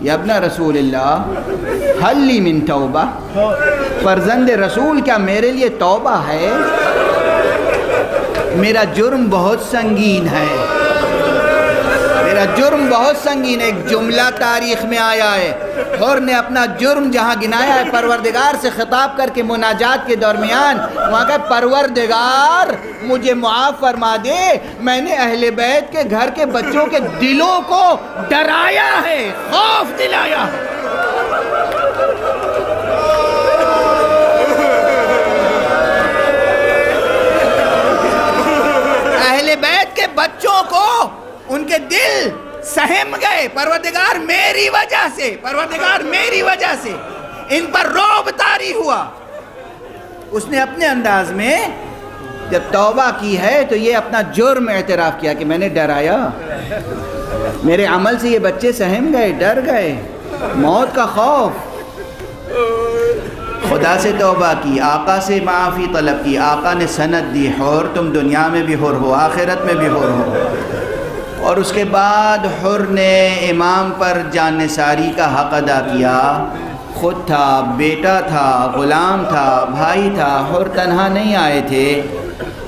A: یا ابن رسول اللہ حل لی من توبہ، فرزند رسول کیا میرے لیے توبہ ہے؟ میرا جرم بہت سنگین ہے، میرا جرم بہت سنگین ہے۔ ایک جملہ تاریخ میں آیا ہے، حر نے اپنا جرم جہاں گنایا ہے پروردگار سے خطاب کر کے مناجات کے درمیان، وہاں کہا پروردگار مجھے معاف فرما دے، میں نے اہل بیت کے گھر کے بچوں کے دلوں کو ڈرایا ہے، خوف دلایا ہے۔ اہل بیت کے بچوں کو ان کے دل سہم گئے، پروردگار میری وجہ سے، پروردگار میری وجہ سے ان پر رعب طاری ہوا۔ اس نے اپنے انداز میں جب توبہ کی ہے تو یہ اپنا جرم اعتراف کیا کہ میں نے ڈرایا، میرے عمل سے یہ بچے سہم گئے، ڈر گئے، موت کا خوف۔ خدا سے توبہ کی، آقا سے معافی طلب کی، آقا نے سند دی، حر تم دنیا میں بھی حر ہو، آخرت میں بھی حر ہو۔ اور اس کے بعد حر نے امام پر جان نثاری کا حق ادا کیا، خود تھا، بیٹا تھا، غلام تھا، بھائی تھا، حر تنہا نہیں آئے تھے۔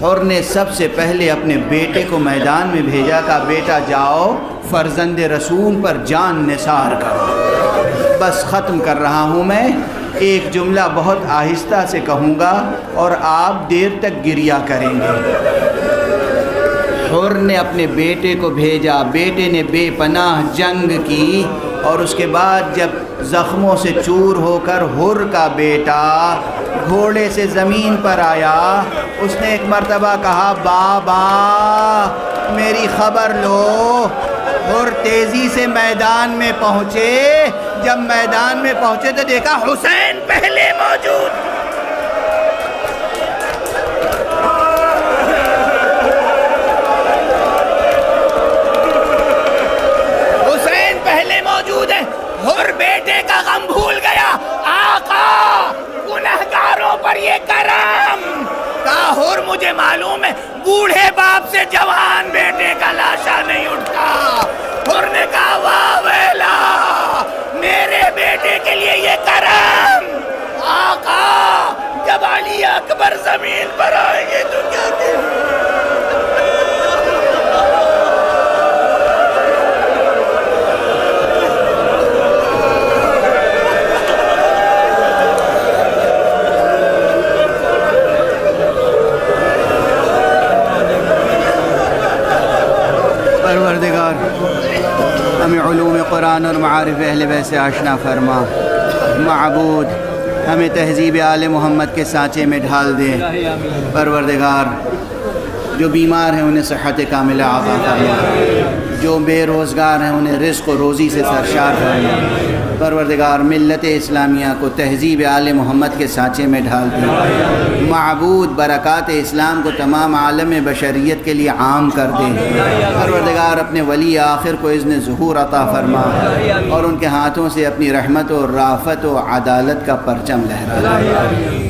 A: حر نے سب سے پہلے اپنے بیٹے کو میدان میں بھیجا، کہا بیٹا جاؤ فرزند رسول پر جان نثار کرو۔ بس ختم کر رہا ہوں میں، ایک جملہ بہت آہستہ سے کہوں گا اور آپ دیر تک گریہ کریں گے۔ حر نے اپنے بیٹے کو بھیجا، بیٹے نے بے پناہ جنگ کی، اور اس کے بعد جب زخموں سے چور ہو کر حر کا بیٹا گھوڑے سے زمین پر آیا، اس نے ایک مرتبہ کہا بابا میری خبر لو۔ حر تیزی سے میدان میں پہنچے، جب میدان میں پہنچے تو دیکھا حسین پہلے موجود۔ حسین پہلے موجود ہے، حر بیٹے کا غم بھول گیا، آقا گنہگاروں پر یہ کرم۔ کہا حر مجھے معلوم ہے بوڑھے باپ سے جوان بیٹے کا لاشا نہیں اٹھتا۔ حر نے کہا واہ ویلا، میرے بیٹے کے لیے یہ کرم۔ آقا جب علی اکبر زمین پر آئیں گے تو کیا کہیں؟ پروردگار ہمیں علوم قرآن اور معارف اہل بیت سے آشنا فرما، معبود ہمیں تہذیب آل محمد کے سانچے میں ڈھال دے۔ پروردگار جو بیمار ہیں انہیں صحت کاملہ عطا فرما، جو بے روزگار ہیں انہیں رزق و روزی سے سرشار فرما۔ پروردگار ملت اسلامیہ کو تہذیب آل محمد کے سانچے میں ڈھال دے۔ معبود برکات اسلام کو تمام عالم بشریت کے لیے عام کر دے۔ پروردگار اپنے ولی آخر کو اذن ظہور عطا فرما، اور ان کے ہاتھوں سے اپنی رحمت و رافت و عدالت کا پرچم لہرا دے۔